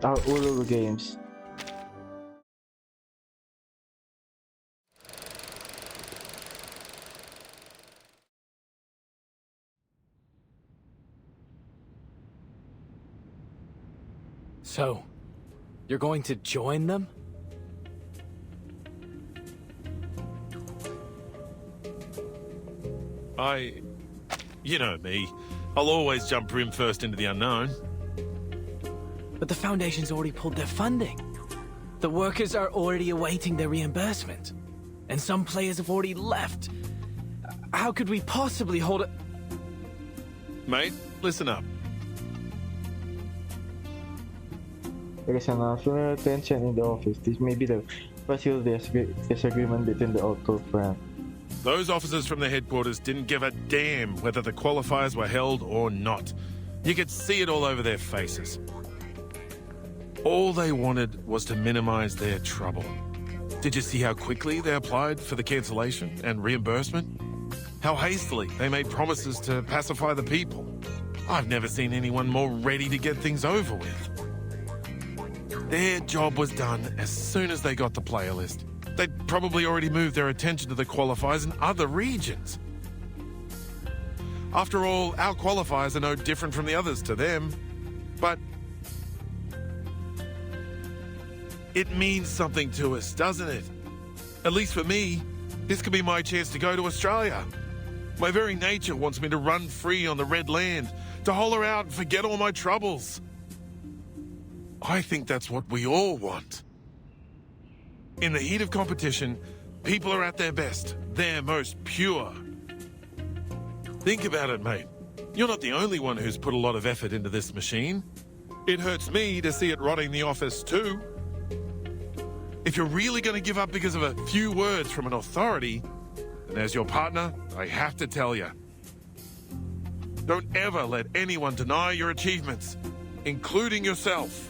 Our Uluru Games. So, you're going to join them? You know me. I'll always jump brim first into the unknown. But the Foundation's already pulled their funding. The workers are already awaiting their reimbursement. And some players have already left. How could we possibly hold it? Mate, listen up. There is an unfamiliar tension in the office. This may be the first real disagreement between the old two friends. Those officers from the headquarters didn't give a damn whether the qualifiers were held or not. You could see it all over their faces. All they wanted was to minimize their trouble. Did you see how quickly they applied for the cancellation and reimbursement? How hastily they made promises to pacify the people. I've never seen anyone more ready to get things over with. Their job was done as soon as they got the player list. They'd probably already moved their attention to the qualifiers in other regions. After all, our qualifiers are no different from the others to them. But it means something to us, doesn't it? At least for me, this could be my chance to go to Australia. My very nature wants me to run free on the Red Land, to holler out and forget all my troubles. I think that's what we all want. In the heat of competition, people are at their best, their most pure. Think about it, mate. You're not the only one who's put a lot of effort into this machine. It hurts me to see it rotting the office too. If you're really going to give up because of a few words from an authority, then as your partner, I have to tell you. Don't ever let anyone deny your achievements, including yourself.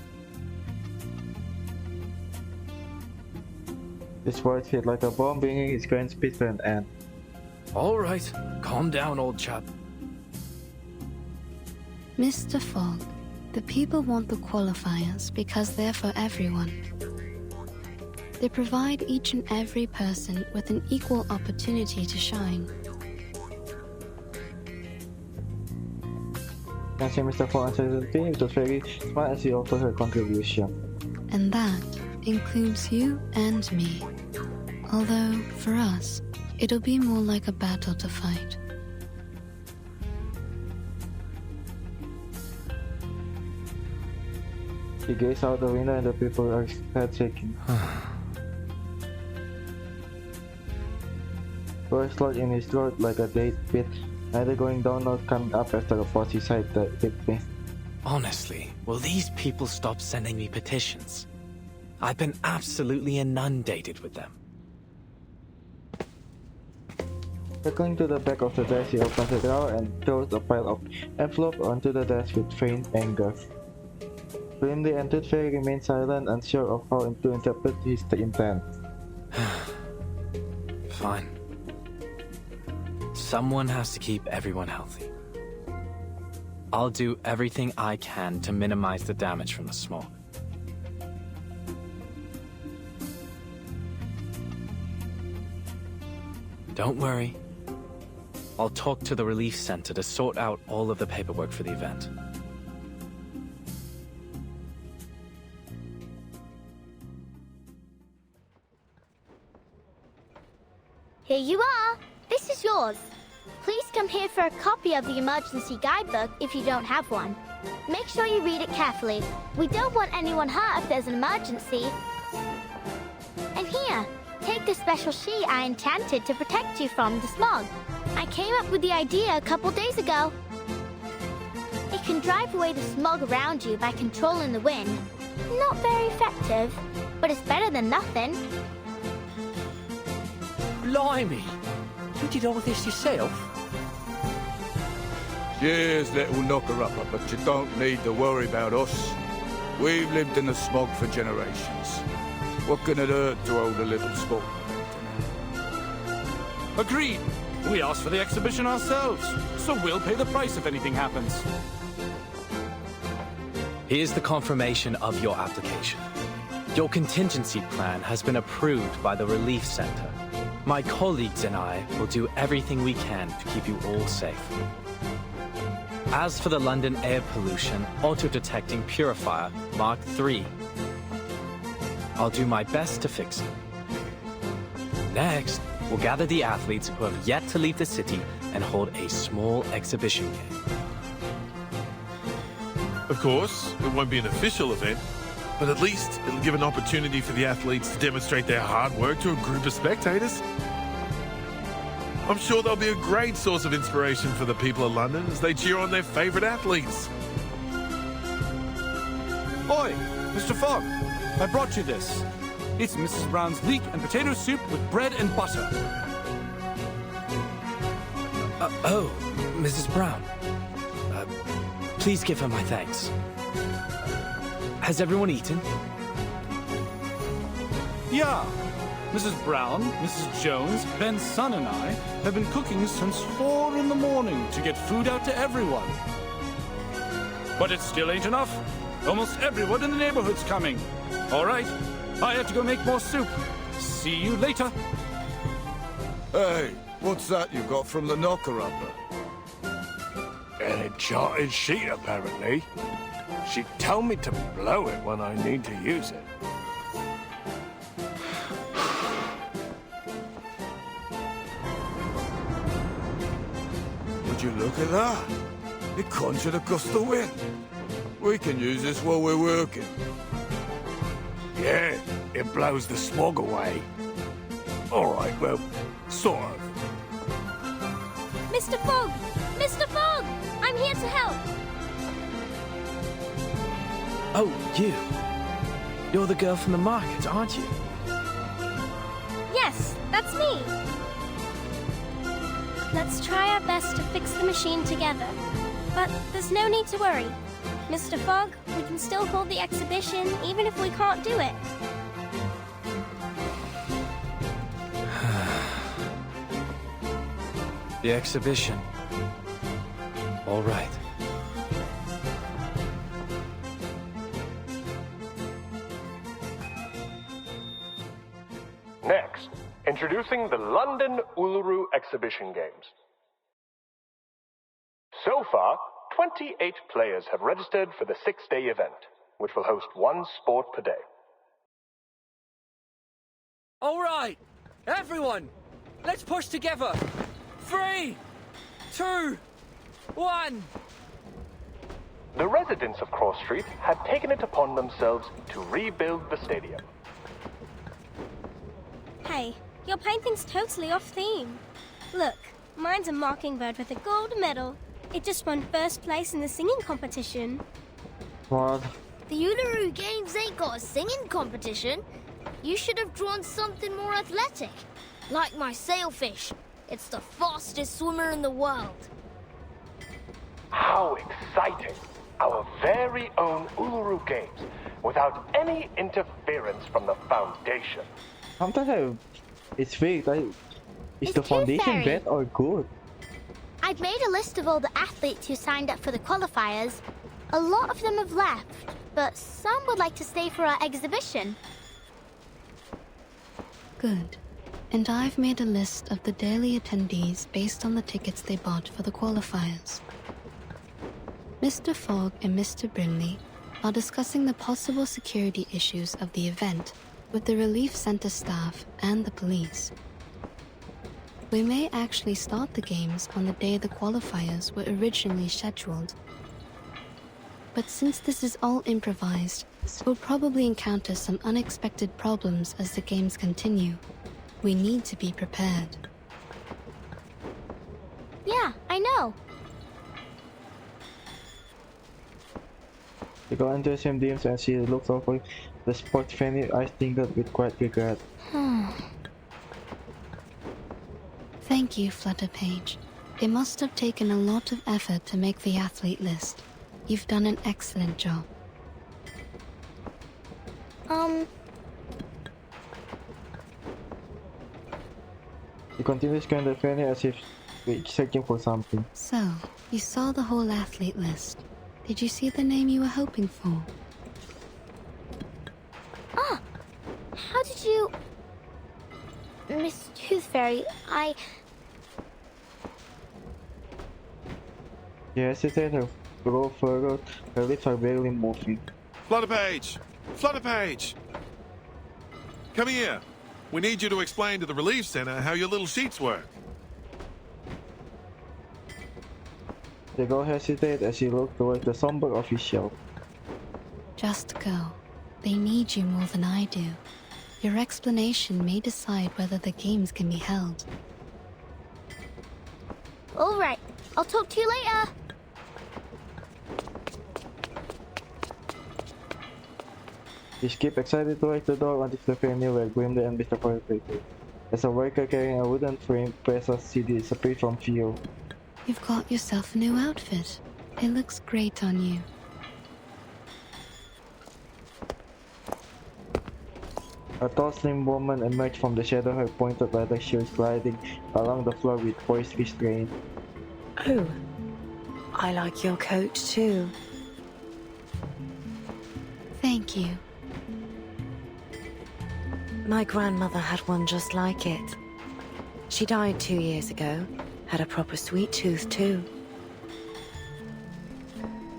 This words hit like a bomb, bringing its grand speed to an end. All right, calm down, old chap. Mr. Fogg, the people want the qualifiers because they're for everyone. They provide each and every person with an equal opportunity to shine. Thank you, Mr. Fogg answered the team. It was very smart as he offered her contribution. And that includes you and me. Although, for us, it'll be more like a battle to fight. He gazed out the window and the people are head shaking. Words lodged in his throat like a dead pit, neither going down nor coming up after a pause he sighed deeply. Honestly, will these people stop sending me petitions? I've been absolutely inundated with them. Circling to the back of the desk, he opens the drawer and throws a pile of envelopes onto the desk with feigned anger. Brimley and Tooth Fairy remain silent, unsure of how to interpret his intent. Fine. Someone has to keep everyone healthy. I'll do everything I can to minimize the damage from the smoke. Don't worry. I'll talk to the relief center to sort out all of the paperwork for the event. Here you are. This is yours. Please come here for a copy of the emergency guidebook if you don't have one. Make sure you read it carefully. We don't want anyone hurt if there's an emergency. And here, take this special sheet I enchanted to protect you from the smog. I came up with the idea a couple days ago. It can drive away the smog around you by controlling the wind. Not very effective, but it's better than nothing. Blimey! You did all this yourself? Cheers, little knocker-upper, but you don't need to worry about us. We've lived in the smog for generations. What can it hurt to hold a little sport? Agreed. We asked for the exhibition ourselves, so we'll pay the price if anything happens. Here's the confirmation of your application. Your contingency plan has been approved by the Relief Center. My colleagues and I will do everything we can to keep you all safe. As for the London air pollution auto-detecting purifier Mark III, I'll do my best to fix it. Next, we'll gather the athletes who have yet to leave the city and hold a small exhibition game. Of course, it won't be an official event, but at least it'll give an opportunity for the athletes to demonstrate their hard work to a group of spectators. I'm sure they'll be a great source of inspiration for the people of London as they cheer on their favourite athletes. Oi, Mr. Fogg, I brought you this. It's Mrs. Brown's leek and potato soup with bread and butter. Oh, Mrs. Brown. Please give her my thanks. Has everyone eaten? Yeah. Mrs. Brown, Mrs. Jones, Ben's son and I have been cooking since 4 in the morning to get food out to everyone. But it still ain't enough. Almost everyone in the neighborhood's coming. All right, I have to go make more soup. See you later. Hey, what's that you got from the knocker-upper? An enchanted sheet, apparently. She'd tell me to blow it when I need to use it. Would you look at that? It conjured a gust of wind. We can use this while we're working. Yeah, it blows the smog away. All right, well, sort of. Mr. Fogg! Mr. Fogg! I'm here to help! Oh, you. You're the girl from the market, aren't you? Yes, that's me. Let's try our best to fix the machine together. But there's no need to worry. Mr. Fogg, we can still hold the exhibition even if we can't do it. The exhibition. All right. Next, introducing the London Uluru Exhibition Games. So far, 28 players have registered for the 6-day event, which will host one sport per day. All right, everyone, let's push together. 3, 2, 1. The residents of Cross Street have taken it upon themselves to rebuild the stadium. Hey, your painting's totally off theme. Look, mine's a mockingbird with a gold medal. It just won first place in the singing competition. What? The Uluru Games ain't got a singing competition. You should have drawn something more athletic, like my sailfish. It's the fastest swimmer in the world. How exciting! Our very own Uluru Games, without any interference from the Foundation. Sometimes it's fake. Is the Foundation Fairy. bad or good? I've made a list of all the athletes who signed up for the qualifiers. A lot of them have left, but some would like to stay for our exhibition. Good. And I've made a list of the daily attendees based on the tickets they bought for the qualifiers. Mr. Fogg and Mr. Brimley are discussing the possible security issues of the event with the Relief Center staff and the police. We may actually start the games on the day the qualifiers were originally scheduled. But since this is all improvised, we'll probably encounter some unexpected problems as the games continue. We need to be prepared. Yeah, I know. They go into the same games and she looks over the sports venue. I think that with quite regret. Thank you, Flutterpage. It must have taken a lot of effort to make the athlete list. You've done an excellent job. He continues going to the venue as if searching for something. So, you saw the whole athlete list. Did you see the name you were hoping for? How did you... Miss Tooth Fairy, She hesitated, her brow furrowed, her lips are barely moving. Flutterpage! Flutterpage! Come here. We need you to explain to the Relief Center how your little sheets work. The girl hesitated as she looked towards the somber official. Just go. They need you more than I do. Your explanation may decide whether the games can be held. All right, I'll talk to you later. She skipped excitedly towards the door onto the venue where Grimley and Mr. Fogg waited. As a worker carrying a wooden frame presses, she disappeared from view. You've got yourself a new outfit. It looks great on you. A tall, slim woman emerged from the shadow. Her pointed leather shoes gliding along the floor with poised restraint. Oh, I like your coat too. Thank you. My grandmother had one just like it. She died 2 years ago. Had a proper sweet tooth too.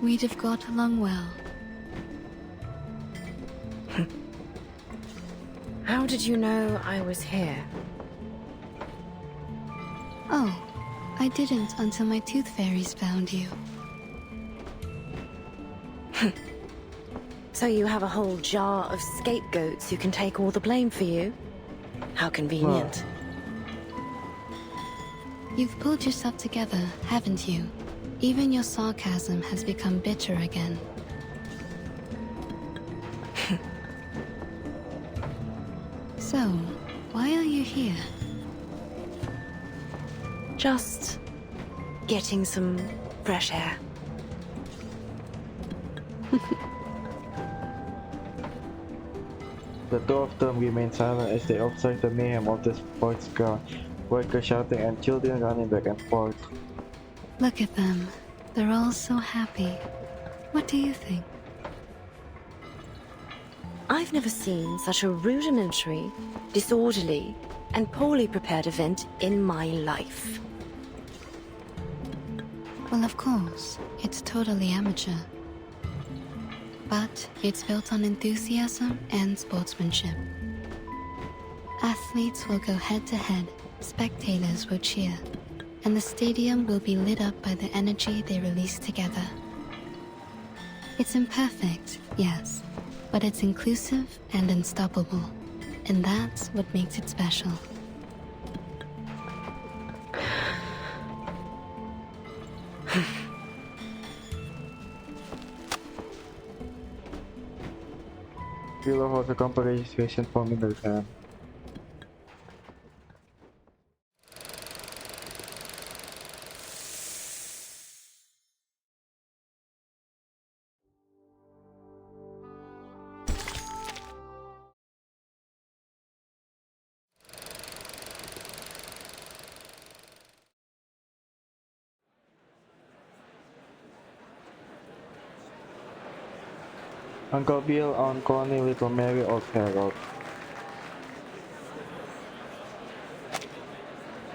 We'd have got along well. How did you know I was here? Oh, I didn't until my tooth fairies found you. So you have a whole jar of scapegoats who can take all the blame for you? How convenient. You've pulled yourself together, haven't you? Even your sarcasm has become bitter again. So, why are you here? Just getting some fresh air. The two of them remained silent as they observed the mayhem of the sports ground, workers shouting and children running back and forth. Look at them. They're all so happy. What do you think? I've never seen such a rudimentary, disorderly, and poorly prepared event in my life. Well, of course, it's totally amateur. But it's built on enthusiasm and sportsmanship. Athletes will go head-to-head, spectators will cheer, and the stadium will be lit up by the energy they release together. It's imperfect, yes, but it's inclusive and unstoppable, and that's what makes it special. Willow holds a comparative patient form in her hand. Uncle Bill, Aunt Connie, Little Mary, Old Harold.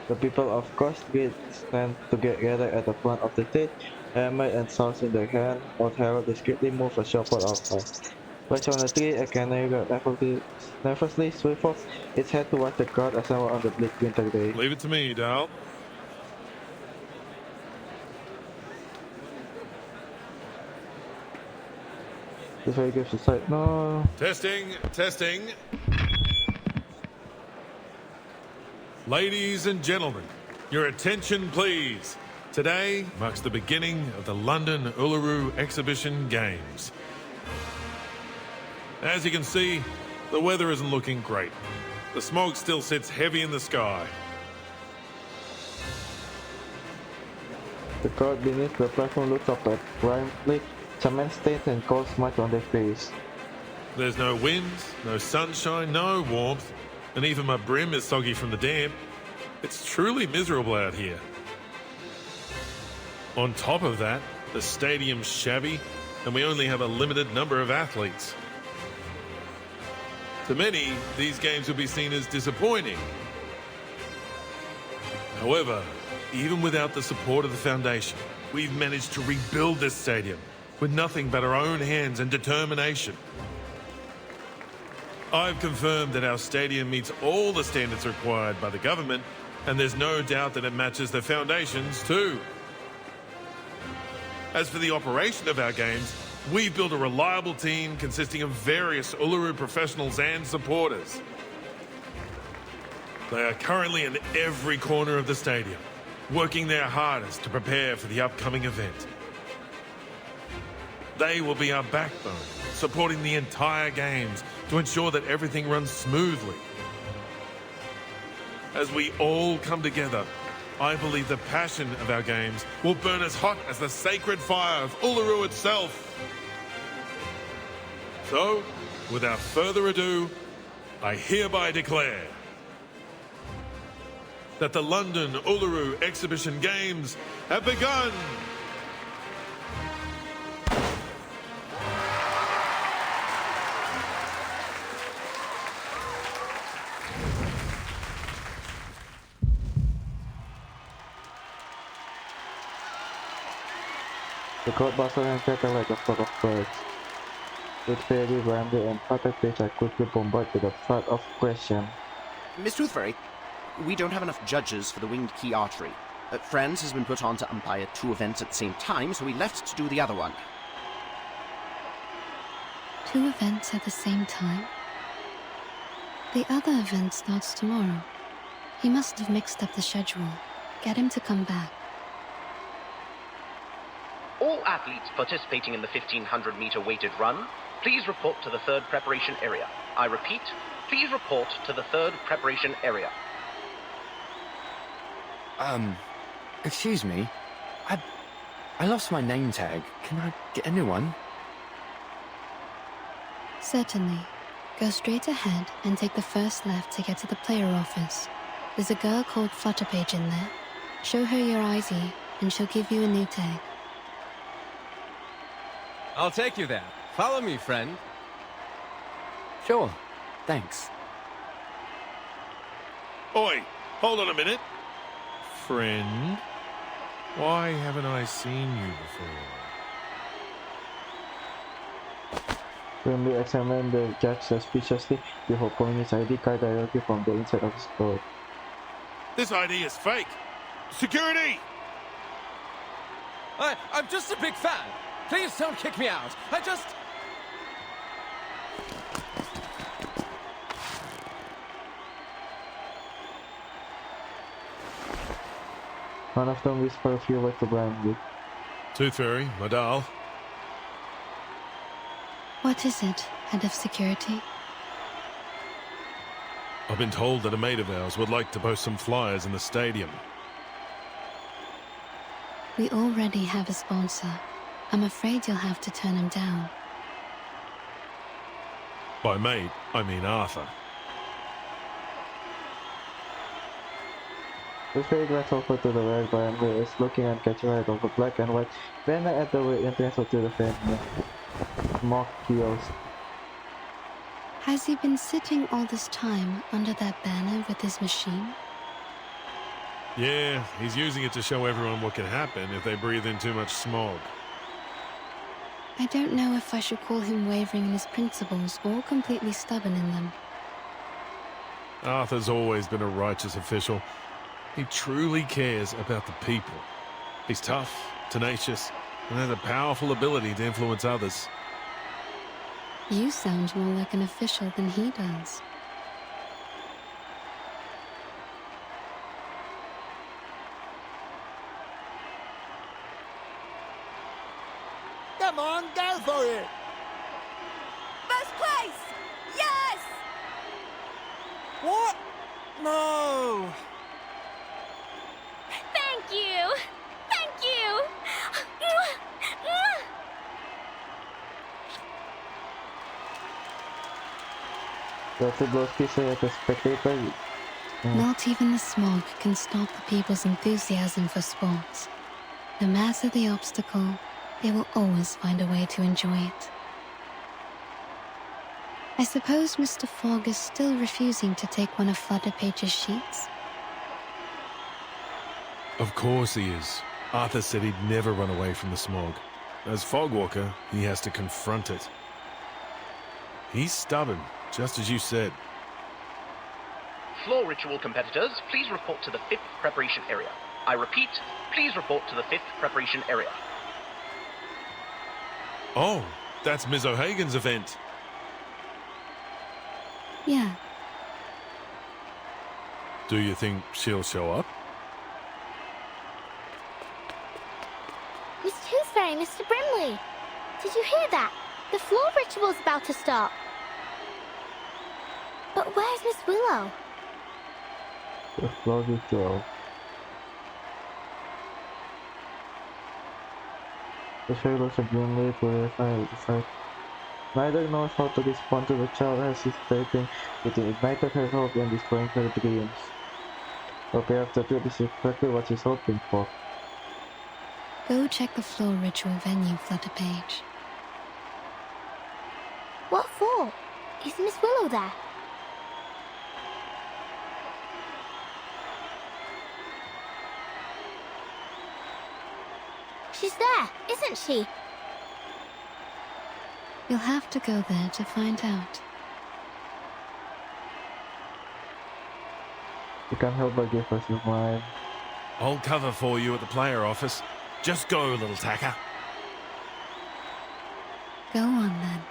The people of Coast Gate stand together at the front of the stage, hammer and saws in their hand. Old Harold discreetly moves a shovel outside. Perched on a tree, a canary nervously swivels its head towards the crowd assembled on the bleak winter day. Leave it to me, Dal. This way gives the sight. No. Testing, testing. Ladies and gentlemen, your attention please. Today marks the beginning of the London Uluru Exhibition Games. As you can see, the weather isn't looking great. The smog still sits heavy in the sky. The crowd beneath the platform looks up at brightly cement stains and cold smudge on their face. There's no wind, no sunshine, no warmth, and even my brim is soggy from the damp. It's truly miserable out here. On top of that, the stadium's shabby, and we only have a limited number of athletes. To many, these games will be seen as disappointing. However, even without the support of the Foundation, we've managed to rebuild this stadium with nothing but our own hands and determination. I've confirmed that our stadium meets all the standards required by the government, and there's no doubt that it matches the Foundation's too. As for the operation of our games, we've built a reliable team consisting of various Uluru professionals and supporters. They are currently in every corner of the stadium, working their hardest to prepare for the upcoming event. They will be our backbone, supporting the entire games to ensure that everything runs smoothly. As we all come together, I believe the passion of our games will burn as hot as the sacred fire of Uluru itself. So, without further ado, I hereby declare that the London Uluru Exhibition Games have begun! The crowd bustled and scattered like a flock of birds. With Fairy, Randy, and Butterfish are quickly bombarded with a flood of questions. Miss Toothfairy, we don't have enough judges for the Winged Key Archery. Franz has been put on to umpire 2 events at the same time, so we left to do the other one. 2 events at the same time? The other event starts tomorrow. He must have mixed up the schedule. Get him to come back. All athletes participating in the 1500-meter weighted run, please report to the 3rd preparation area. I repeat, please report to the 3rd preparation area. Excuse me. I lost my name tag. Can I get a new one? Certainly. Go straight ahead and take the first left to get to the player office. There's a girl called Flutterpage in there. Show her your ID, and she'll give you a new tag. I'll take you there. Follow me, friend. Sure. Thanks. Oi, hold on a minute. Friend, why haven't I seen you before? Grimly examined the judge suspiciously before pulling his ID card directly from the inside of his coat. This ID is fake. Security! I'm just a big fan. Please don't kick me out. One of them whispered a few words to Brandy. Toothfairy, my doll. What is it, Head of Security? I've been told that a mate of ours would like to post some flyers in the stadium. We already have a sponsor. I'm afraid you'll have to turn him down. By mate, I mean Arthur. The fairy glanced over to the red Brian, who is looking and catching light of a black and white banner at the entrance to the venue. Mock kills. Has he been sitting all this time under that banner with his machine? Yeah, he's using it to show everyone what can happen if they breathe in too much smog. I don't know if I should call him wavering in his principles or completely stubborn in them. Arthur's always been a righteous official. He truly cares about the people. He's tough, tenacious, and has a powerful ability to influence others. You sound more like an official than he does. Come on, go for it! First place! Yes! What? No! Thank you! Thank you! That's a ghosty say as a spectator. Not even the smog can stop the people's enthusiasm for sports. No matter the obstacle, they will always find a way to enjoy it. I suppose Mr. Fogg is still refusing to take one of Flutter Page's sheets? Of course he is. Arthur said he'd never run away from the smog. As Fogwalker, he has to confront it. He's stubborn, just as you said. Floor ritual competitors, please report to the 5th preparation area. I repeat, please report to the 5th preparation area. Oh, that's Ms. O'Hagan's event. Yeah. Do you think she'll show up? Miss Toothfairy, Mr. Brimley! Did you hear that? The floor ritual's about to start. But where's Miss Willow? The floor ritual. The show looks Brimley to the side. Neither knows how to respond to the child hesitating between ignited her hope and destroying her dreams. Or perhaps the truth is exactly what she's hoping for. Go check the floor ritual venue, Flutter Page. What for? Is Miss Willow there? She's there, isn't she? You'll have to go there to find out. You can't help but give us your mind. I'll cover for you at the player office. Just go, little tacker. Go on then.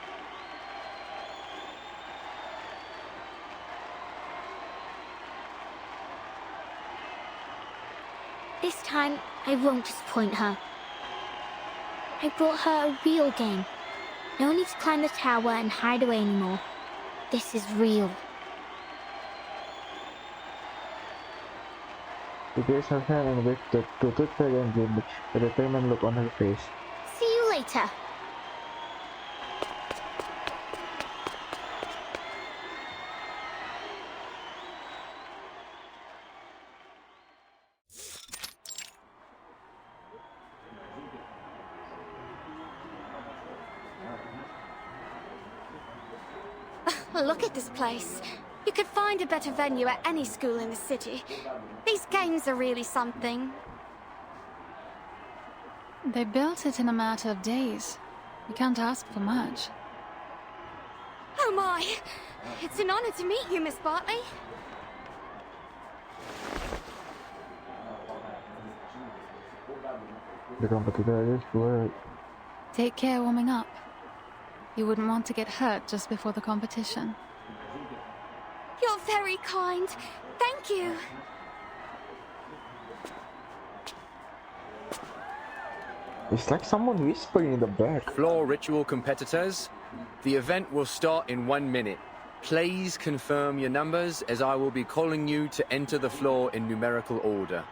This time, I won't disappoint her. I brought her a real game. No need to climb the tower and hide away anymore. This is real. She raised her hand and waved to Toothfairy and Brimley, a determined look on her face. See you later. Look at this place. You could find a better venue at any school in the city. These games are really something. They built it in a matter of days. You can't ask for much. Oh my! It's an honor to meet you, Miss Bartley. The competitor is good. Take care warming up. You wouldn't want to get hurt just before the competition. You're very kind. Thank you. It's like someone whispering in the back. Floor ritual competitors, the event will start in 1 minute. Please confirm your numbers as I will be calling you to enter the floor in numerical order.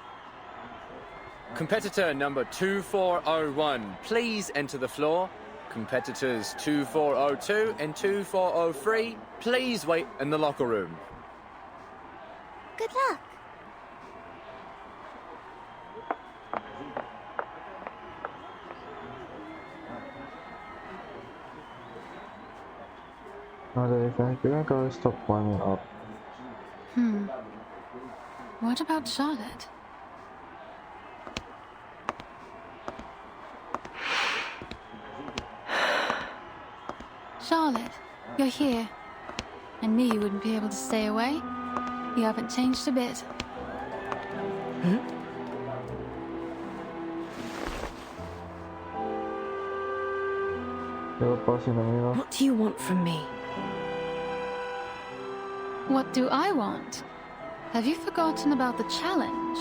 Competitor number 2401, please enter the floor. Competitors 2402 and 2403, please wait in the locker room. Good luck. Now that if I can go stop warming up. What about Charlotte? Charlotte, you're here. I knew you wouldn't be able to stay away. You haven't changed a bit. What do you want from me? What do I want? Have you forgotten about the challenge?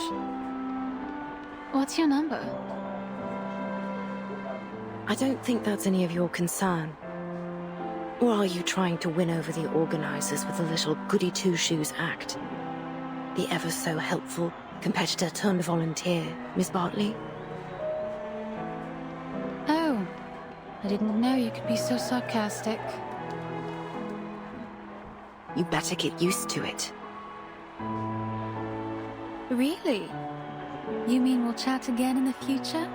What's your number? I don't think that's any of your concern. Or are you trying to win over the organizers with a little goody-two-shoes act? The ever-so-helpful competitor turned volunteer, Miss Bartley? Oh, I didn't know you could be so sarcastic. You better get used to it. Really? You mean we'll chat again in the future?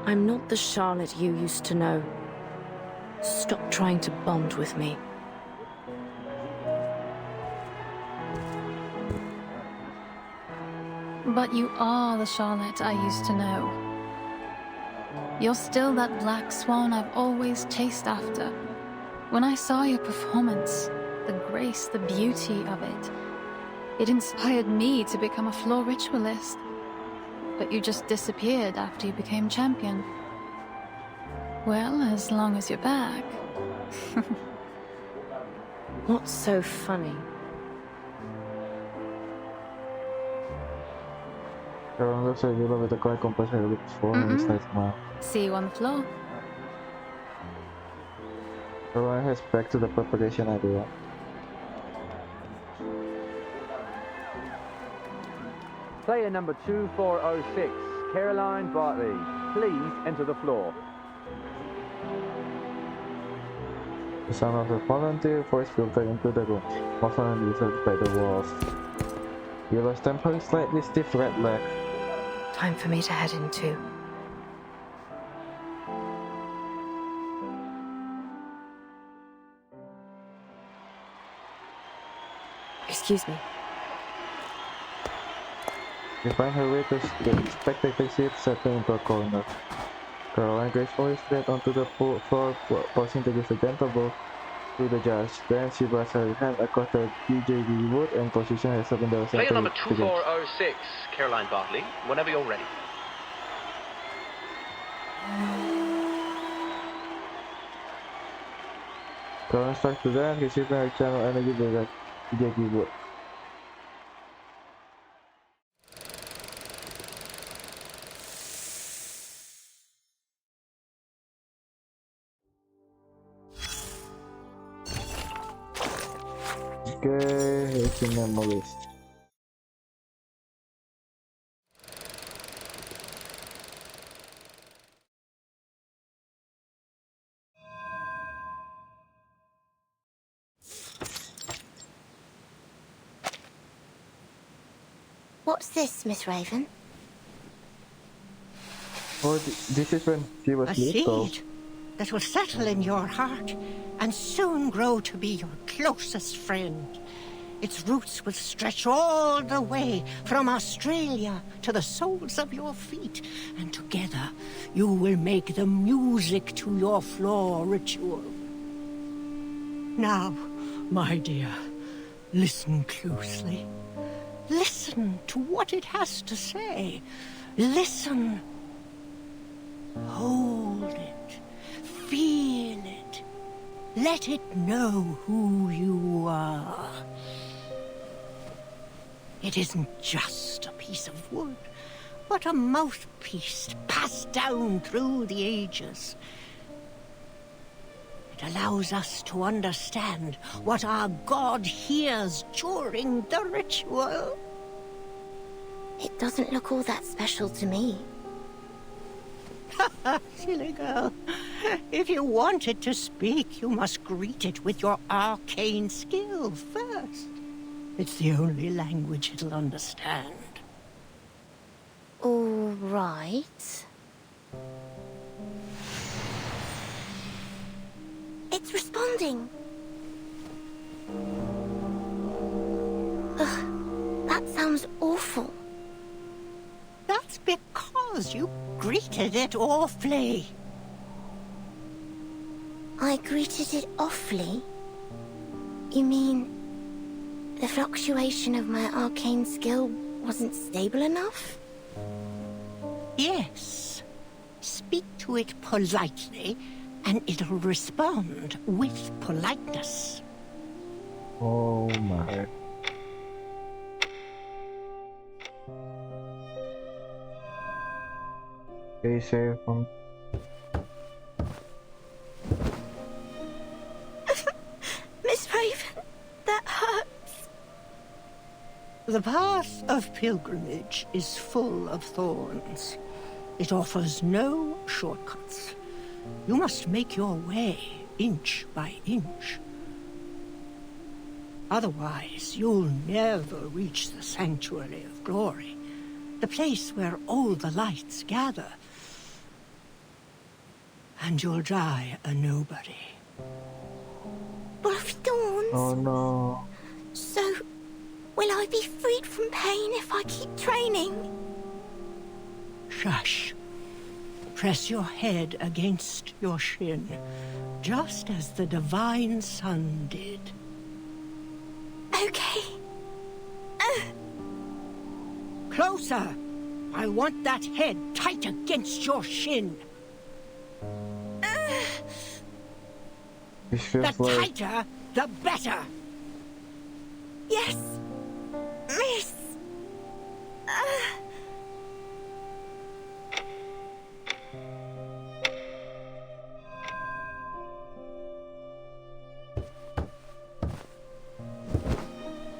I'm not the Charlotte you used to know. Stop trying to bond with me. But you are the Charlotte I used to know. You're still that black swan I've always chased after. When I saw your performance, the grace, the beauty of it, it inspired me to become a floor ritualist. But you just disappeared after you became champion. Well, as long as you're back. What's so funny? See you on the floor. Everyone has back to the preparation area. Player number 2406, Caroline Bartley. Please enter the floor. The sound of a volunteer voice filtered into the room, muffled lizards by the walls. Willow's temper is slightly stiff red leg. Time for me to head in too. Excuse me. You find her way to the spectator seat, settling into a corner. Caroline gracefully slid onto the floor, pausing to give a gentle blow to the judge. Then she brushed her hand across the DJD wood and positioned herself in the center. Player number 2406, Caroline Bartley, whenever you're ready. Caroline starts to dance, receiving her channel energy by the DJD wood. Okay, it's in the list. What's this, Miss Raven? Oh, this is when she was a little. seed that will settle in your heart and soon grow to be your closest friend. Its roots will stretch all the way from Australia to the soles of your feet, and together you will make the music to your floor ritual. Now, my dear, listen closely. Listen to what it has to say. Listen. Hold it. Feel it. Let it know who you are. It isn't just a piece of wood, but a mouthpiece passed down through the ages. It allows us to understand what our God hears during the ritual. It doesn't look all that special to me. Silly girl. If you want it to speak, you must greet it with your arcane skill first. It's the only language it'll understand. Right. It's responding. Ugh, that sounds awful. That's because you greeted it awfully. I greeted it awfully? You mean the fluctuation of my arcane skill wasn't stable enough? Yes. Speak to it politely, and it'll respond with politeness. Oh my. Stay safe. Miss Raven, that hurts. The path of pilgrimage is full of thorns. It offers no shortcuts. You must make your way inch by inch. Otherwise, you'll never reach the Sanctuary of Glory, the place where all the lights gather. And you'll die a nobody. Full of thorns? Oh no. So, will I be freed from pain if I keep training? Shush. Press your head against your shin, just as the Divine Sun did. Okay. Closer! I want that head tight against your shin. This feels The like... tighter, the better. Yes, miss.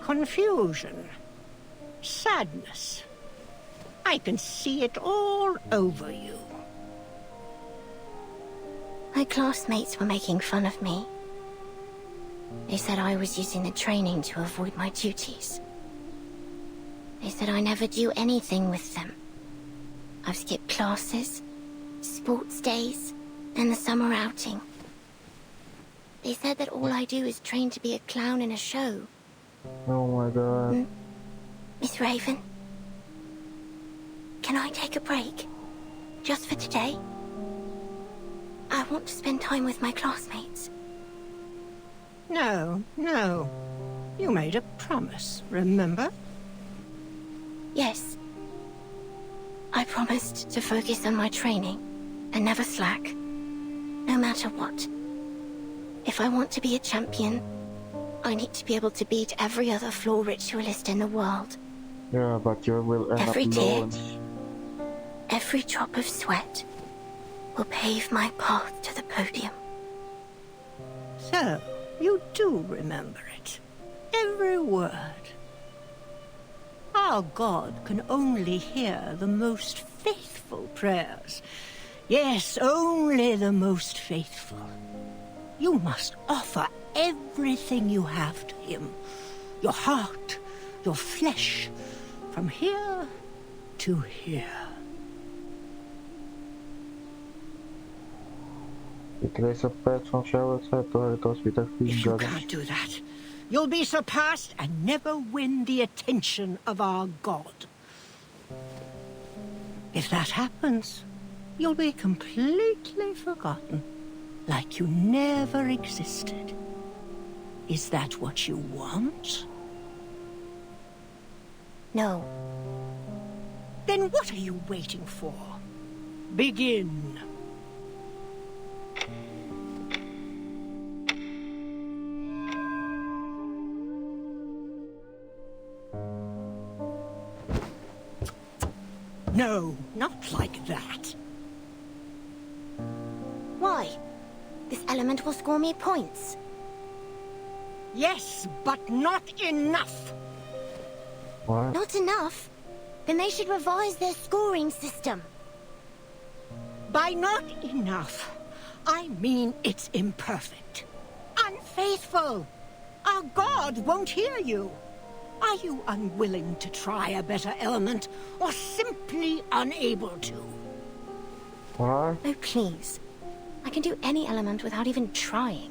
Confusion. Sadness. I can see it all over you. My classmates were making fun of me. They said I was using the training to avoid my duties. They said I never do anything with them. I've skipped classes, sports days, and the summer outing. They said that all I do is train to be a clown in a show. Oh my god. Miss Raven, can I take a break? Just for today? I want to spend time with my classmates. No, no. You made a promise, remember? Yes. I promised to focus on my training and never slack, no matter what. If I want to be a champion, I need to be able to beat every other floor ritualist in the world. Yeah, but you will end Every up tear, alone. every drop of sweat will pave my path to the podium. So, you do remember it. Every word. Our God can only hear the most faithful prayers. Yes, only the most faithful. You must offer everything you have to him. Your heart, your flesh, from here to here. Trace a path from Charlotte's head to her toes with her If you fingers. can't do that, you'll be surpassed and never win the attention of our God. If that happens, you'll be completely forgotten, like you never existed. Is that what you want? No. Then what are you waiting for? Begin. No, not like that. Why? This element will score me points. Yes, but not enough. What? Not enough? Then they should revise their scoring system. By not enough, I mean it's imperfect. Unfaithful. Our God won't hear you. Are you unwilling to try a better element, or simply unable to? What? Oh, please. I can do any element without even trying.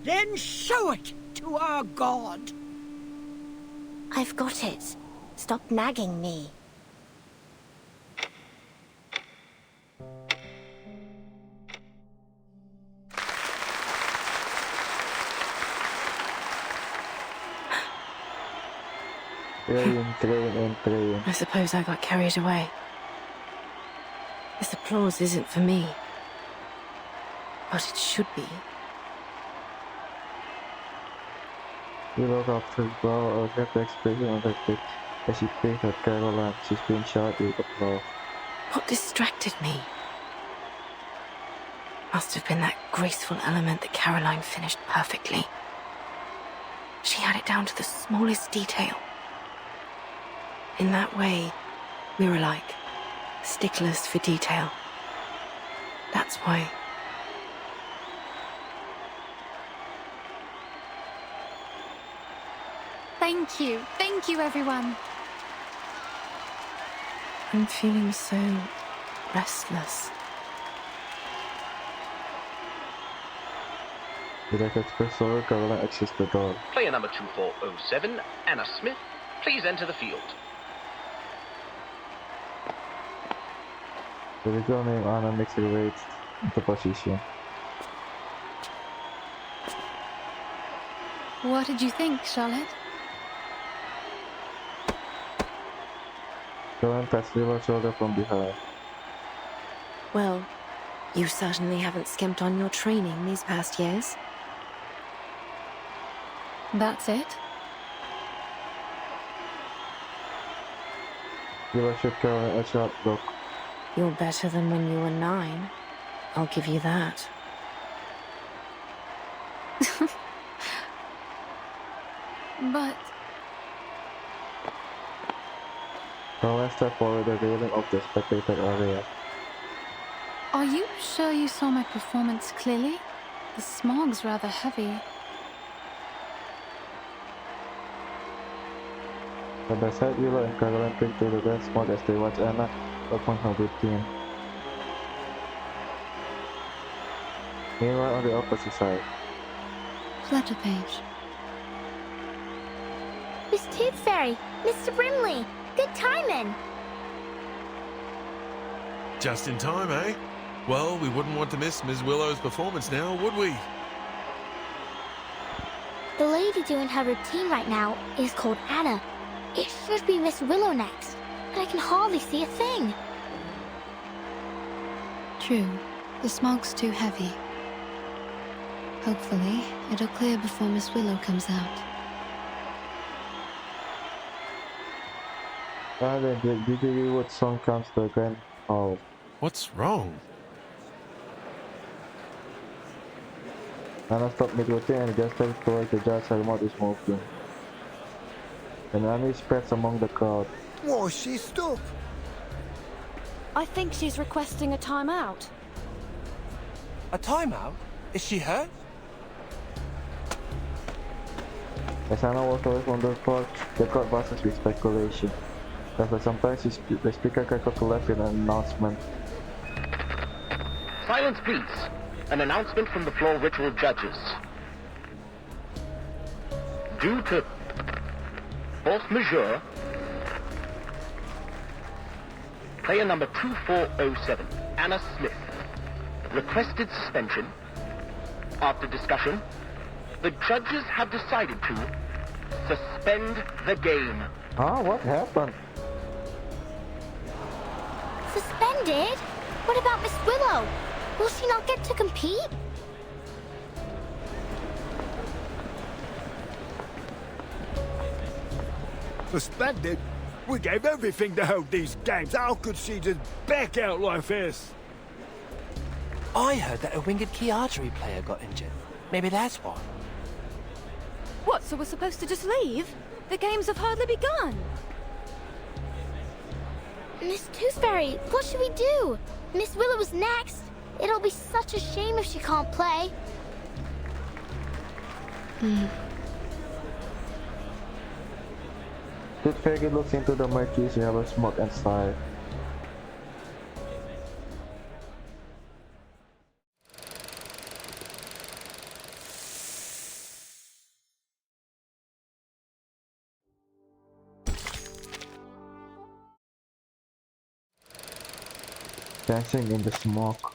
Then show it to our god. I've got it. Stop nagging me. Train. I suppose I got carried away. This applause isn't for me. But it should be. You look up to Bro, or get the expression on her face as she thinks at Caroline. She's been shot with applause. What distracted me? Must have been that graceful element that Caroline finished perfectly. She had it down to the smallest detail. In that way, we were like sticklers for detail. That's why. Thank you, everyone. I'm feeling so restless. Direct express over, Caroline exits the door. Player number 2407, Anna Smith, please enter the field. The girl named Anna makes her way into position. What did you think, Charlotte? Caroline pats Willow's shoulder from behind. Well, you certainly haven't skimped on your training these past years. That's it? Willow shot Caroline a sharp look. You're better than when you were 9. I'll give you that. But... Caroline stepped forward the railing of the spectator area. Are you sure you saw my performance clearly? The smog's rather heavy. Side by side, Willow and Caroline think to the dance smog as they watch Anna perform her routine. Meanwhile, on the opposite side, Flutter page. Miss Tooth Fairy, Mr. Brimley, good timing. Just in time, eh? Well, we wouldn't want to miss Ms. Willow's performance now, would we? The lady doing her routine right now is called Anna. It should be Miss Willow next, but I can hardly see a thing. True. The smog's too heavy. Hopefully, it'll clear before Miss Willow comes out. Then did you hear what song comes to the grand hall? What's wrong? Anna stopped mid-routine and gestured towards the judge her mouth is moving. And Annie spreads among the crowd. Why, she stopped. I think she's requesting a timeout. A timeout? Is she hurt? As Anna walks away from the court, the crowd buzzes with speculation. But sometimes the speaker cackled to left in an announcement. Silence, please. An announcement from the floor ritual judges. Due to force majeure, player number 2407, Anna Smith, requested suspension. After discussion, the judges have decided to suspend the game. Ah, what happened? Suspended? What about Miss Willow? Will she not get to compete? Suspended? We gave everything to hold these games. How could she just back out like this? I heard that a winged key archery player got injured. Maybe that's why. What, so we're supposed to just leave? The games have hardly begun. Miss Tooth Fairy, what should we do? Miss Willow is next. It'll be such a shame if she can't play. Tooth Fairy looks into the murky yellow smoke and sighs. Dancing in the smoke.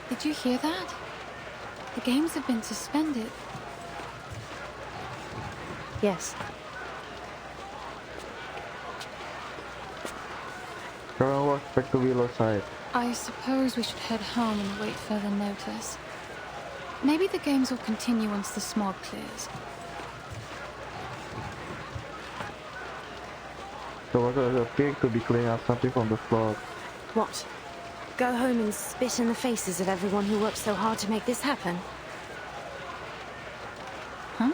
Did you hear that? The games have been suspended. Yes. Karen walks back to Willow's side. I suppose we should head home and wait further notice. Maybe the games will continue once the smog clears. The workers appear to be cleaning up something from the floor. What? Go home and spit in the faces of everyone who worked so hard to make this happen? Huh?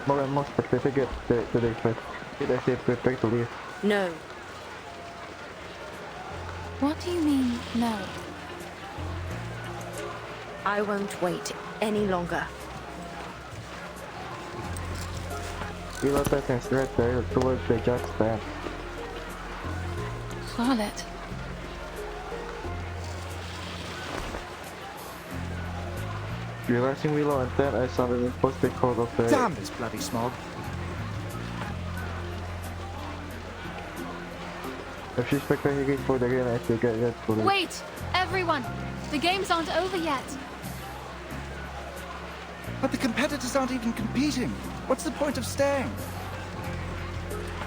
More and more spectators get to the effect. As they prepare to leave. No. What do you mean, no? I won't wait any longer. Willow turns and strides towards the judge's stand. Charlotte. Realizing Willow and Ted, I suddenly post the code of the... Damn this bloody smog. If she's preparing for the game as they get ready for it. Wait! Everyone! The games aren't over yet! But the competitors aren't even competing. What's the point of staying?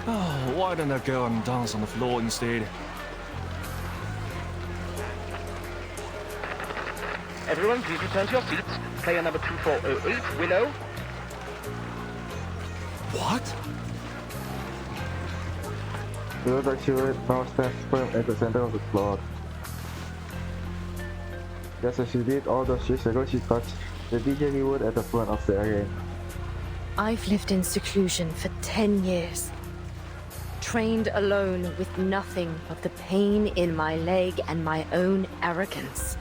Oh, why don't I go and dance on the floor instead? Everyone, please return to your seats. Player number 2408, Willow. What? Willow Darkshire now stands firm at the center of the floor. Just as she did all those years ago, she touched the DJ wood at the front of the arena. I've lived in seclusion for 10 years. Trained alone with nothing but the pain in my leg and my own arrogance.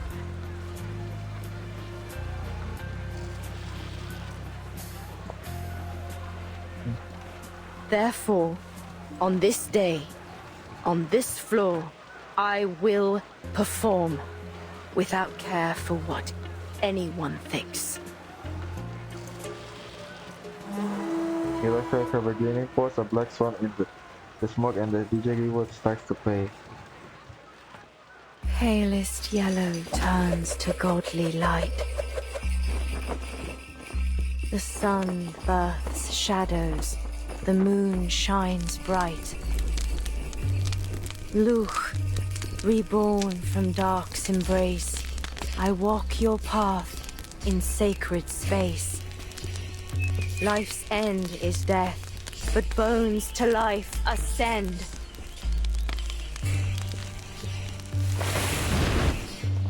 Therefore, on this day, on this floor, I will perform without care for what anyone thinks. He illustrates her beginning pours a black swan in the smoke and the DJ wood starts to play. Palest yellow turns to godly light. The sun births shadows, the moon shines bright. Luch, reborn from dark's embrace, I walk your path in sacred space. Life's end is death, but bones to life ascend.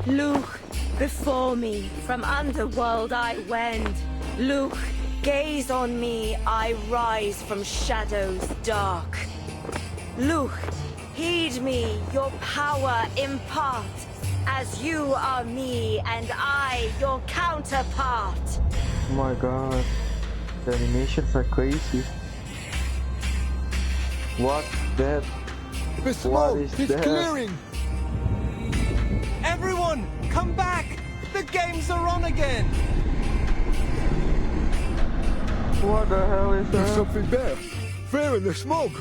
Luch, before me, from underworld I wend. Luch, gaze on me, I rise from shadows dark. Luch, heed me, your power impart, as you are me and I your counterpart. Oh my god, the animations are crazy. What's that? The smoke is that? clearing! Everyone, come back! The games are on again! What the hell is that? There's something there. There in the smoke.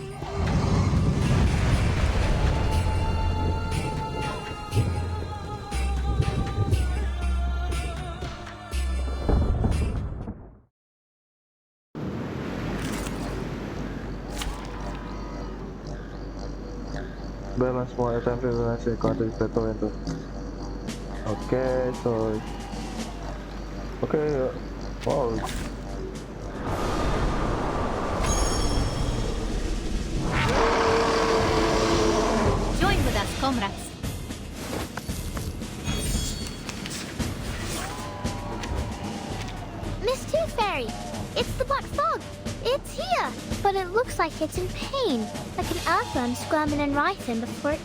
Balance more attempts to balance the content battle into. Okay, so. Okay, wow. Join with us, comrades. Miss Tooth Fairy, it's the Black Fog. It's here, but it looks like it's in pain, like an earthworm squirming and writhing before it...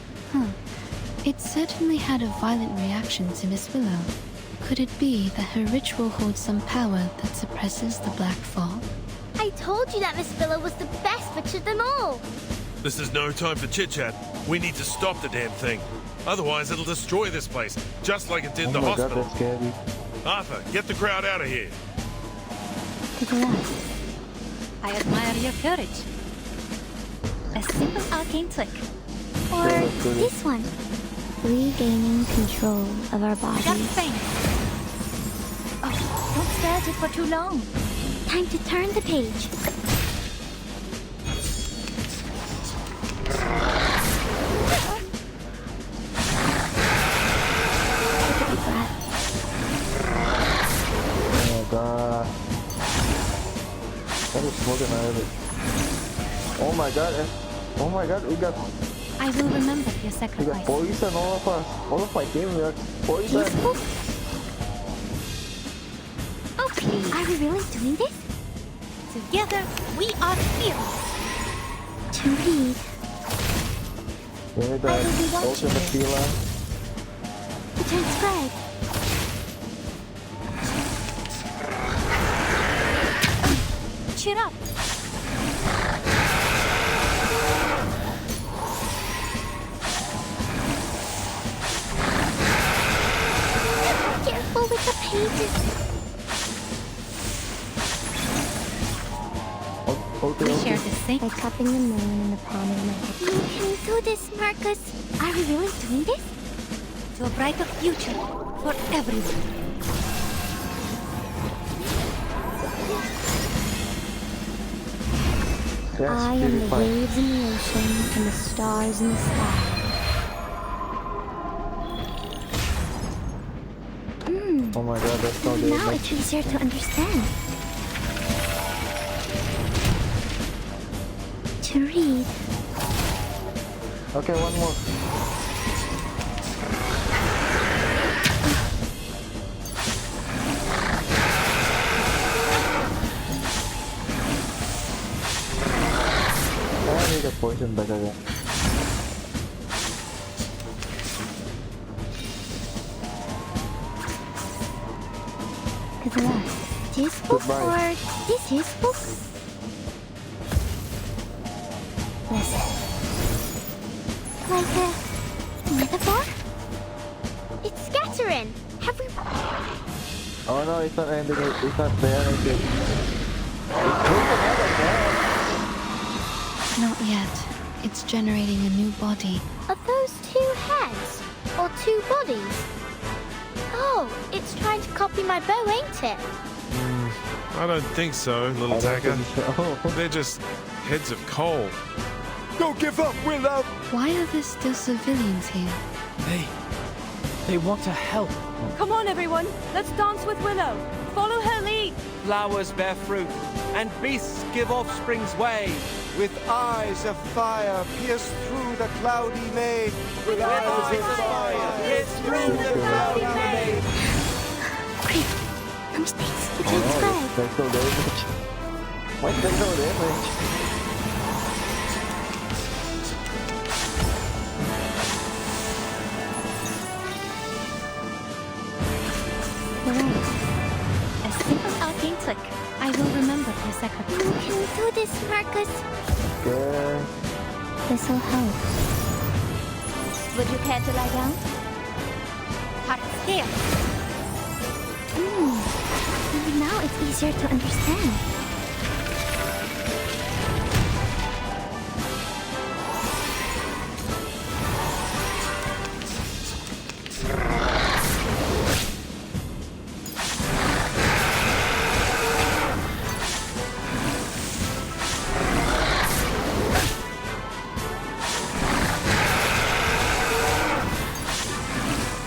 It certainly had a violent reaction to Miss Willow. Could it be that her ritual holds some power that suppresses the black fog? I told you that Miss Willow was the best witch of them all. This is no time for chit-chat. We need to stop the damn thing. Otherwise, it'll destroy this place, just like it did the my God, hospital. that's scary. Arthur, get the crowd out of here. I admire your courage. A simple arcane trick. Or this one. Regaining control of our Sharp bodies. thing. Oh, don't stare at it for too long. Time to turn the page. Take a deep breath. Oh my God. That is smoking out of it. Oh my God. Oh my God, we got I will remember your We got sacrifice. poison, all of us. All of my team, we got poison. Useful? Oh please, are we really doing this? Together, we are fearless. To read. We need I will be the watching ultimate you. healer. To transcribe. Cheer up. Careful with the pages. We share the same. By cupping the moon in the palm of my hand. You can do this, Marcus. Are we really doing this? To a brighter future for everyone. I am the waves in the ocean and the stars in the sky. Oh my God, that's so good. Now it's easier to understand. To read. Okay, one more. I need a poison back again. Good luck. This book Goodbye. or this book? Listen. Like a metaphor? It's scattering. Have we... Oh no, it's not ending it. It's not there. It's Not yet. It's generating a new body. Are those two heads? Or two bodies? Oh, it's trying to copy my bow, ain't it? I don't think so, little Tacker. They're just heads of coal. Don't give up, Willow! Why are there still civilians here? They want to help. Come on, everyone. Let's dance with Willow. Follow her lead. Flowers bear fruit, and beasts give offspring's way. With eyes of fire pierce through the cloudy maze. With eyes of fire pierce through the cloudy maze. Quick. No mistakes. To Oh transcribe. no, that's no damage. Why is that no damage? A simple arcane trick. I will remember your sacrifice. You can do this, Marcus. Good. This'll help. Would you care to lie down? Heart scale. Maybe now it's easier to understand.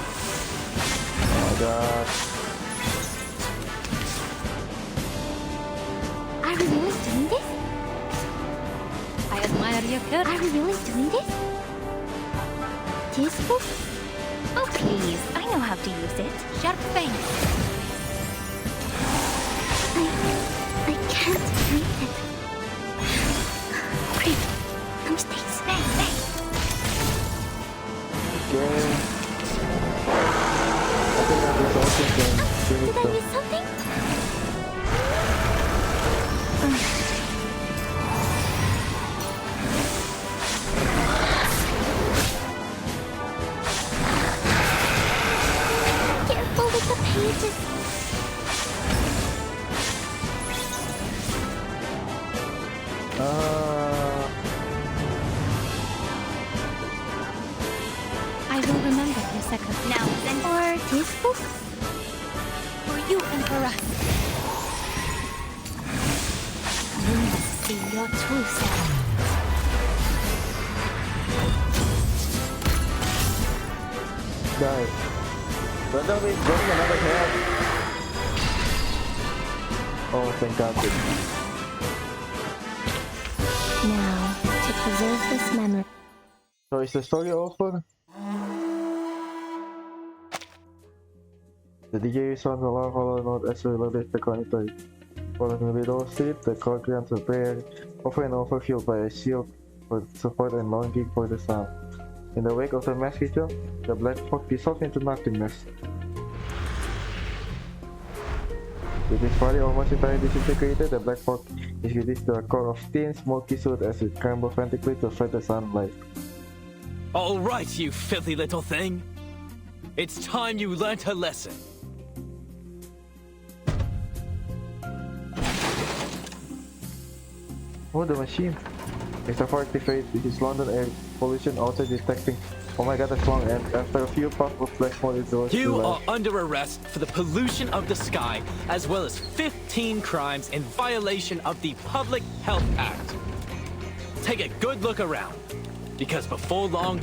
Oh my God. Are we really doing this? I admire your courage. Are we really doing this? This book? Oh, please. I know how to use it. Sharp thing. I can't read it. Quick. No mistakes. Bang, bang. Okay. Did I miss something? Careful with the pages. I will remember this echo. Now then, or this book? For you, Emperor. You must see your true self. Guys, Brenda is getting another head. Oh, thank God. Now, to preserve this memory. So is the story over? The DJ is on the long hollow note as we loaded the conitoid. Following the little seat, the core grants a prayer, over and over fueled by a shield for support and longing for the sound. In the wake of the mass ritual, the black fog dissolved into nothingness. With its body almost entirely disintegrated, the black fog is reduced to a core of thin, smoky soot as it crumbles frantically to fight the sunlight. All right, you filthy little thing. It's time you learnt a lesson. Oh, the machine. It's a activate his London air pollution auto detecting. Oh my god, that's long, and after a few puffs of black smoke, it goes You to are under arrest for the pollution of the sky, as well as 15 crimes in violation of the Public Health Act. Take a good look around, because before long,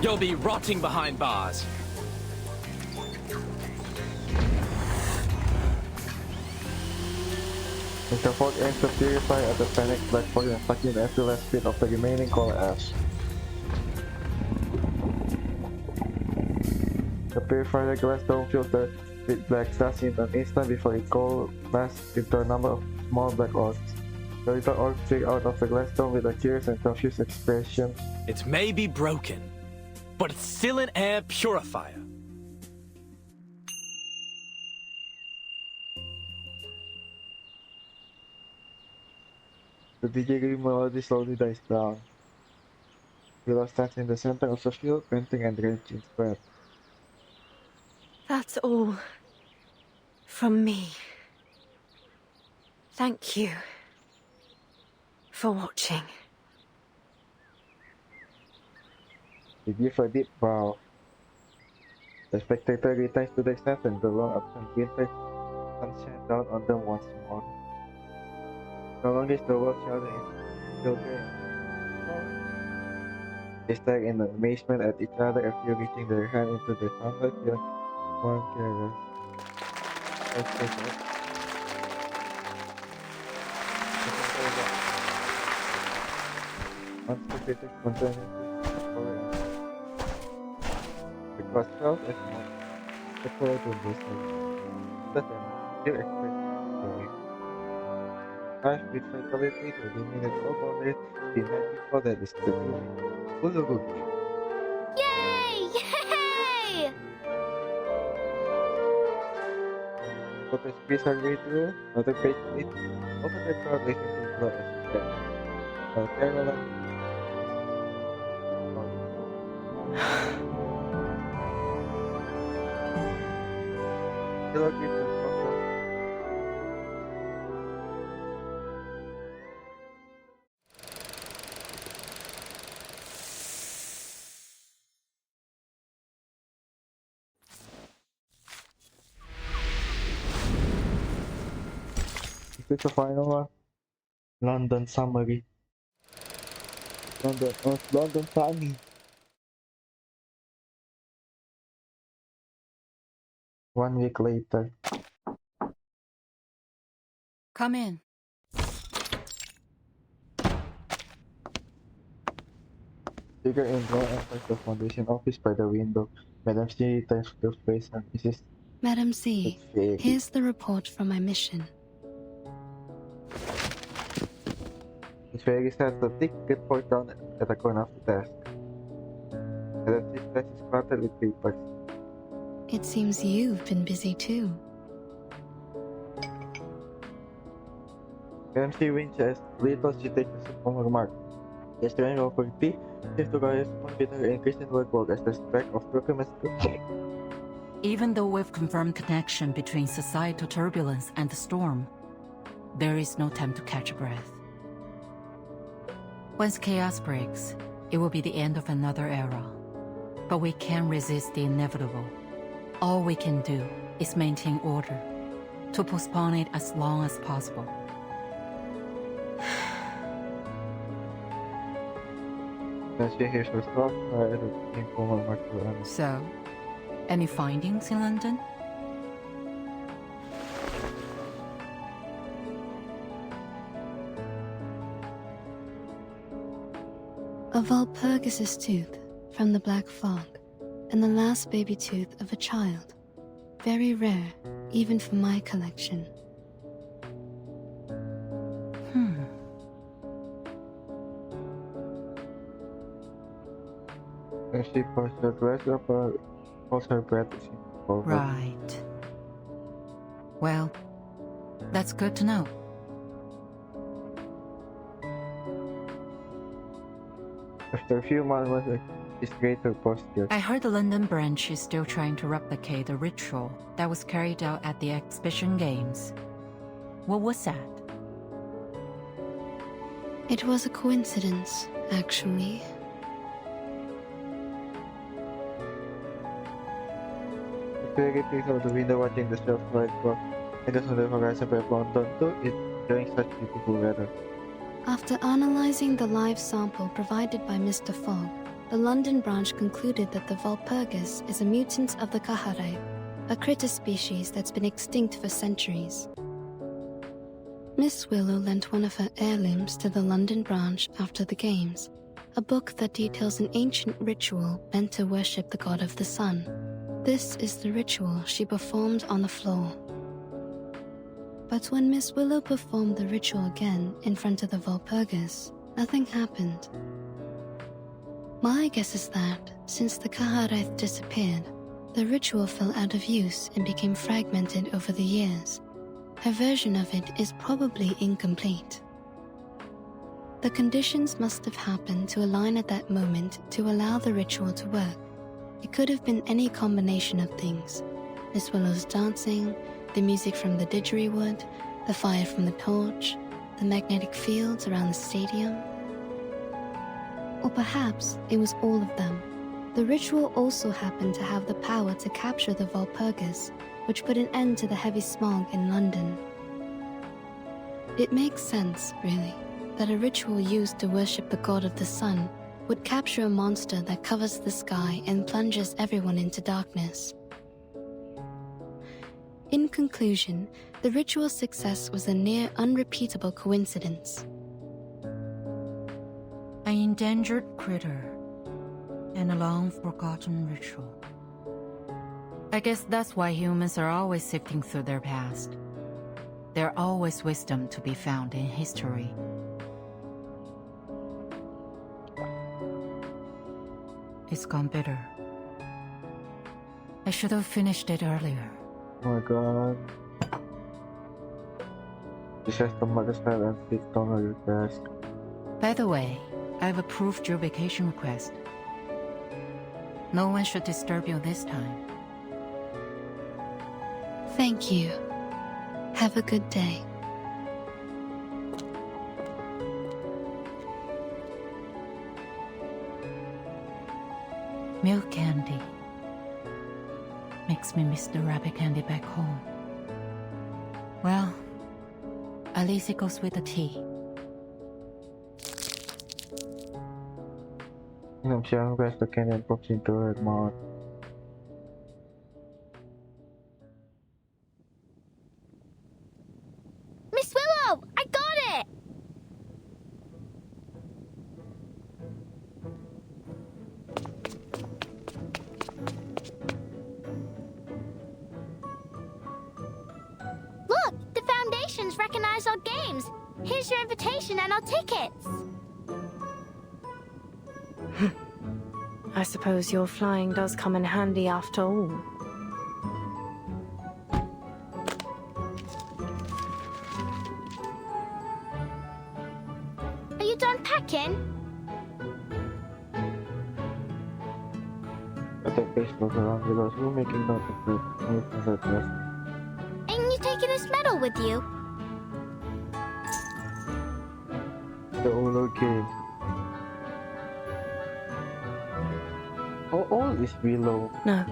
you'll be rotting behind bars. Mr. Fogg aims to purify at the panicked black fog and suck in every last bit of the remaining coal ash. The purifier glass dome filter with black dust in an instant before it coal blasts into a number of small black orbs. The little orbs stick out of the glass dome with a curious and confused expression. It may be broken, but it's still an air purifier. The DJ melody slowly dies down. Willow stands in the center of the field, panting and drenched in sweat. That's all from me. Thank you for watching. They give a deep bow. The spectator returns to the stand and the long absent winter sun shines down on them once more. No longer is the world shouting in children. They stare in amazement at each other, a few reaching their hand into the sunlight, feeling one careless. Once the critics continues the cross felt as much the color to boosted. That and still expressed story. Crash with fatality to the minutes of only the night before that is the Ulugu. Yay! Yay! So the space are way through, another page lit, open the crowd racing to blood as it can. Caroline. Still gives the focus. Is this the final one? London summary. London timing. One week later. Come in. Figure in law enters the foundation office by the window. Madam C turns to face and Mrs. Madam C, here's the report from my mission. It's very sad to take the report down at the corner of the desk. Madam C's desk is cluttered with papers. It seems you've been busy too. When she winks as little, she takes a sip from her mark. The stranger of her tea seems to correspond with her increasing workload as the stack of documents. Even though we've confirmed connection between societal turbulence and the storm, there is no time to catch a breath. Once chaos breaks, it will be the end of another era. But we can't resist the inevitable. All we can do is maintain order, to postpone it as long as possible. Then she hears herself at the informal mark. So, any findings in London? A Walpurgis tooth from the Black Fog, and the last baby tooth of a child. Very rare, even for my collection. When she pulls her dress up, holds her breath, she forward. Right. Well, that's good to know. After a few moments, she straightened her posture. I heard the London branch is still trying to replicate the ritual that was carried out at the exhibition games. What was that? It was a coincidence, actually. Very pleased out the window watching the shelf light go and on the horizon by London too, enjoying such beautiful weather. After analyzing the live sample provided by Mr. Fogg, the London branch concluded that the Walpurgis is a mutant of the Kahare, a critter species that's been extinct for centuries. Miss Willow lent one of her heirlooms to the London branch after the games, a book that details an ancient ritual meant to worship the god of the sun. This is the ritual she performed on the floor. But when Miss Willow performed the ritual again in front of the Walpurgis, nothing happened. My guess is that, since the Kahareth disappeared, the ritual fell out of use and became fragmented over the years. Her version of it is probably incomplete. The conditions must have happened to align at that moment to allow the ritual to work. It could have been any combination of things. Miss Willow's dancing, the music from the didgeridoo, the fire from the torch, the magnetic fields around the stadium. Or perhaps it was all of them. The ritual also happened to have the power to capture the Walpurgis, which put an end to the heavy smog in London. It makes sense, really, that a ritual used to worship the god of the sun would capture a monster that covers the sky and plunges everyone into darkness. In conclusion, the ritual's success was a near unrepeatable coincidence. An endangered critter and a long-forgotten ritual. I guess that's why humans are always sifting through their past. There's always wisdom to be found in history. It's gone bitter. I should have finished it earlier. Oh my god. She says the mother's head and sits down on your desk. By the way, I've approved your vacation request. No one should disturb you this time. Thank you. Have a good day. Milk candy makes me miss the rabbit candy back home. Well, at least it goes with the tea. She unwraps the candy and pops into her mouth. Miss Willow! I got it! Look! The Foundations recognize our games! Here's your invitation and our tickets! I suppose your flying does come in handy after all. goes around because we're making note of the rest. Ain't you taking this medal with you? The Uno game. How old is Willow? No.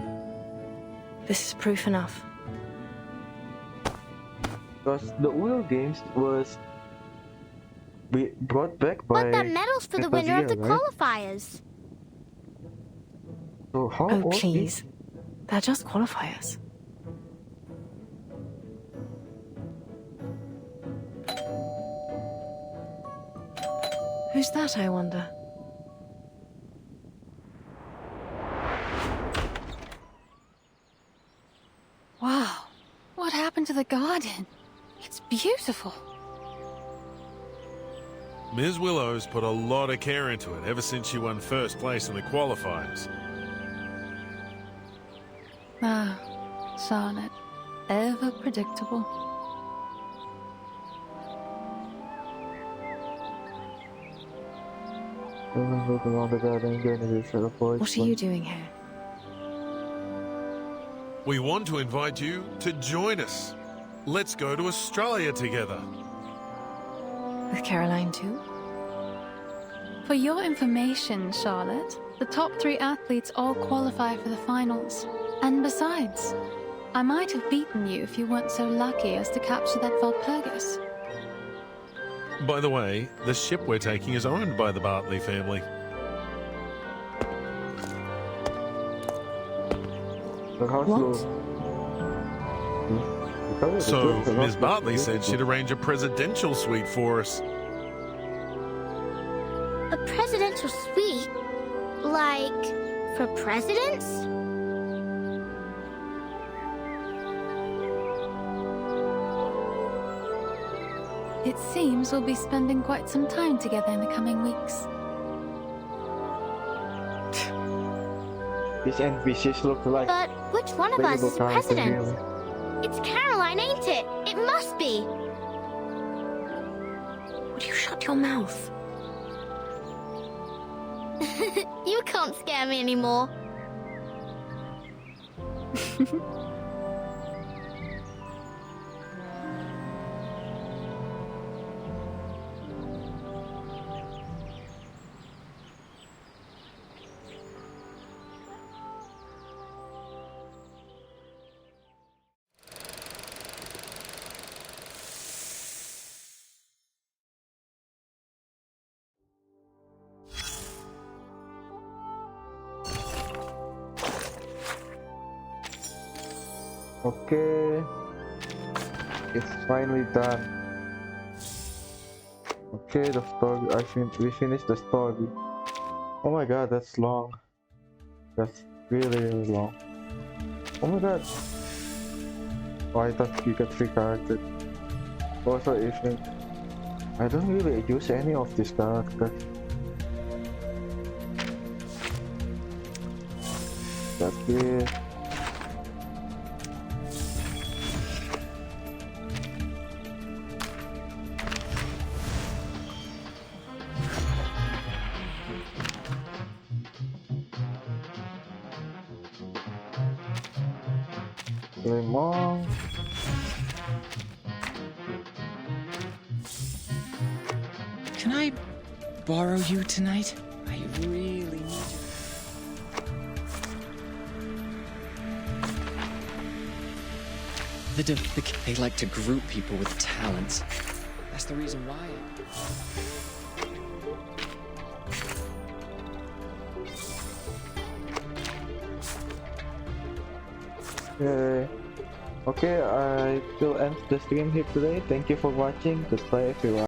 This is proof enough. Because the Uno games was brought back by. But that medal's for the winner of the right? qualifiers. So how Oh, old please. They're just qualifiers. Who's that, I wonder? Wow. What happened to the garden? It's beautiful. Ms. Willow's put a lot of care into it ever since she won first place in the qualifiers. Ah, Charlotte. Ever predictable. Look around the garden again and we shall avoid. What are you doing here? We want to invite you to join us. Let's go to Australia together. With Caroline too? For your information, Charlotte, the top 3 athletes all qualify for the finals. And besides, I might have beaten you if you weren't so lucky as to capture that Valpurgis. By the way, the ship we're taking is owned by the Bartley family. So, Ms. Bartley said she'd arrange a presidential suite for us. A presidential suite? Like, for presidents? It seems we'll be spending quite some time together in the coming weeks. These NPCs look like. But which one of us is president? It's Caroline, ain't it? It must be. Would you shut your mouth? You can't scare me anymore. Okay, it's finally done. Okay, the story. We finished the story. Oh my god, that's long. That's really long. Oh my god. Oh, I thought you got 3 characters. Also, even I don't really use any of these characters. That's it. Lemon. Can I borrow you tonight? I really need you. They like to group people with talents. That's the reason why. Okay, I will end the stream here today. Thank you for watching. Goodbye everyone.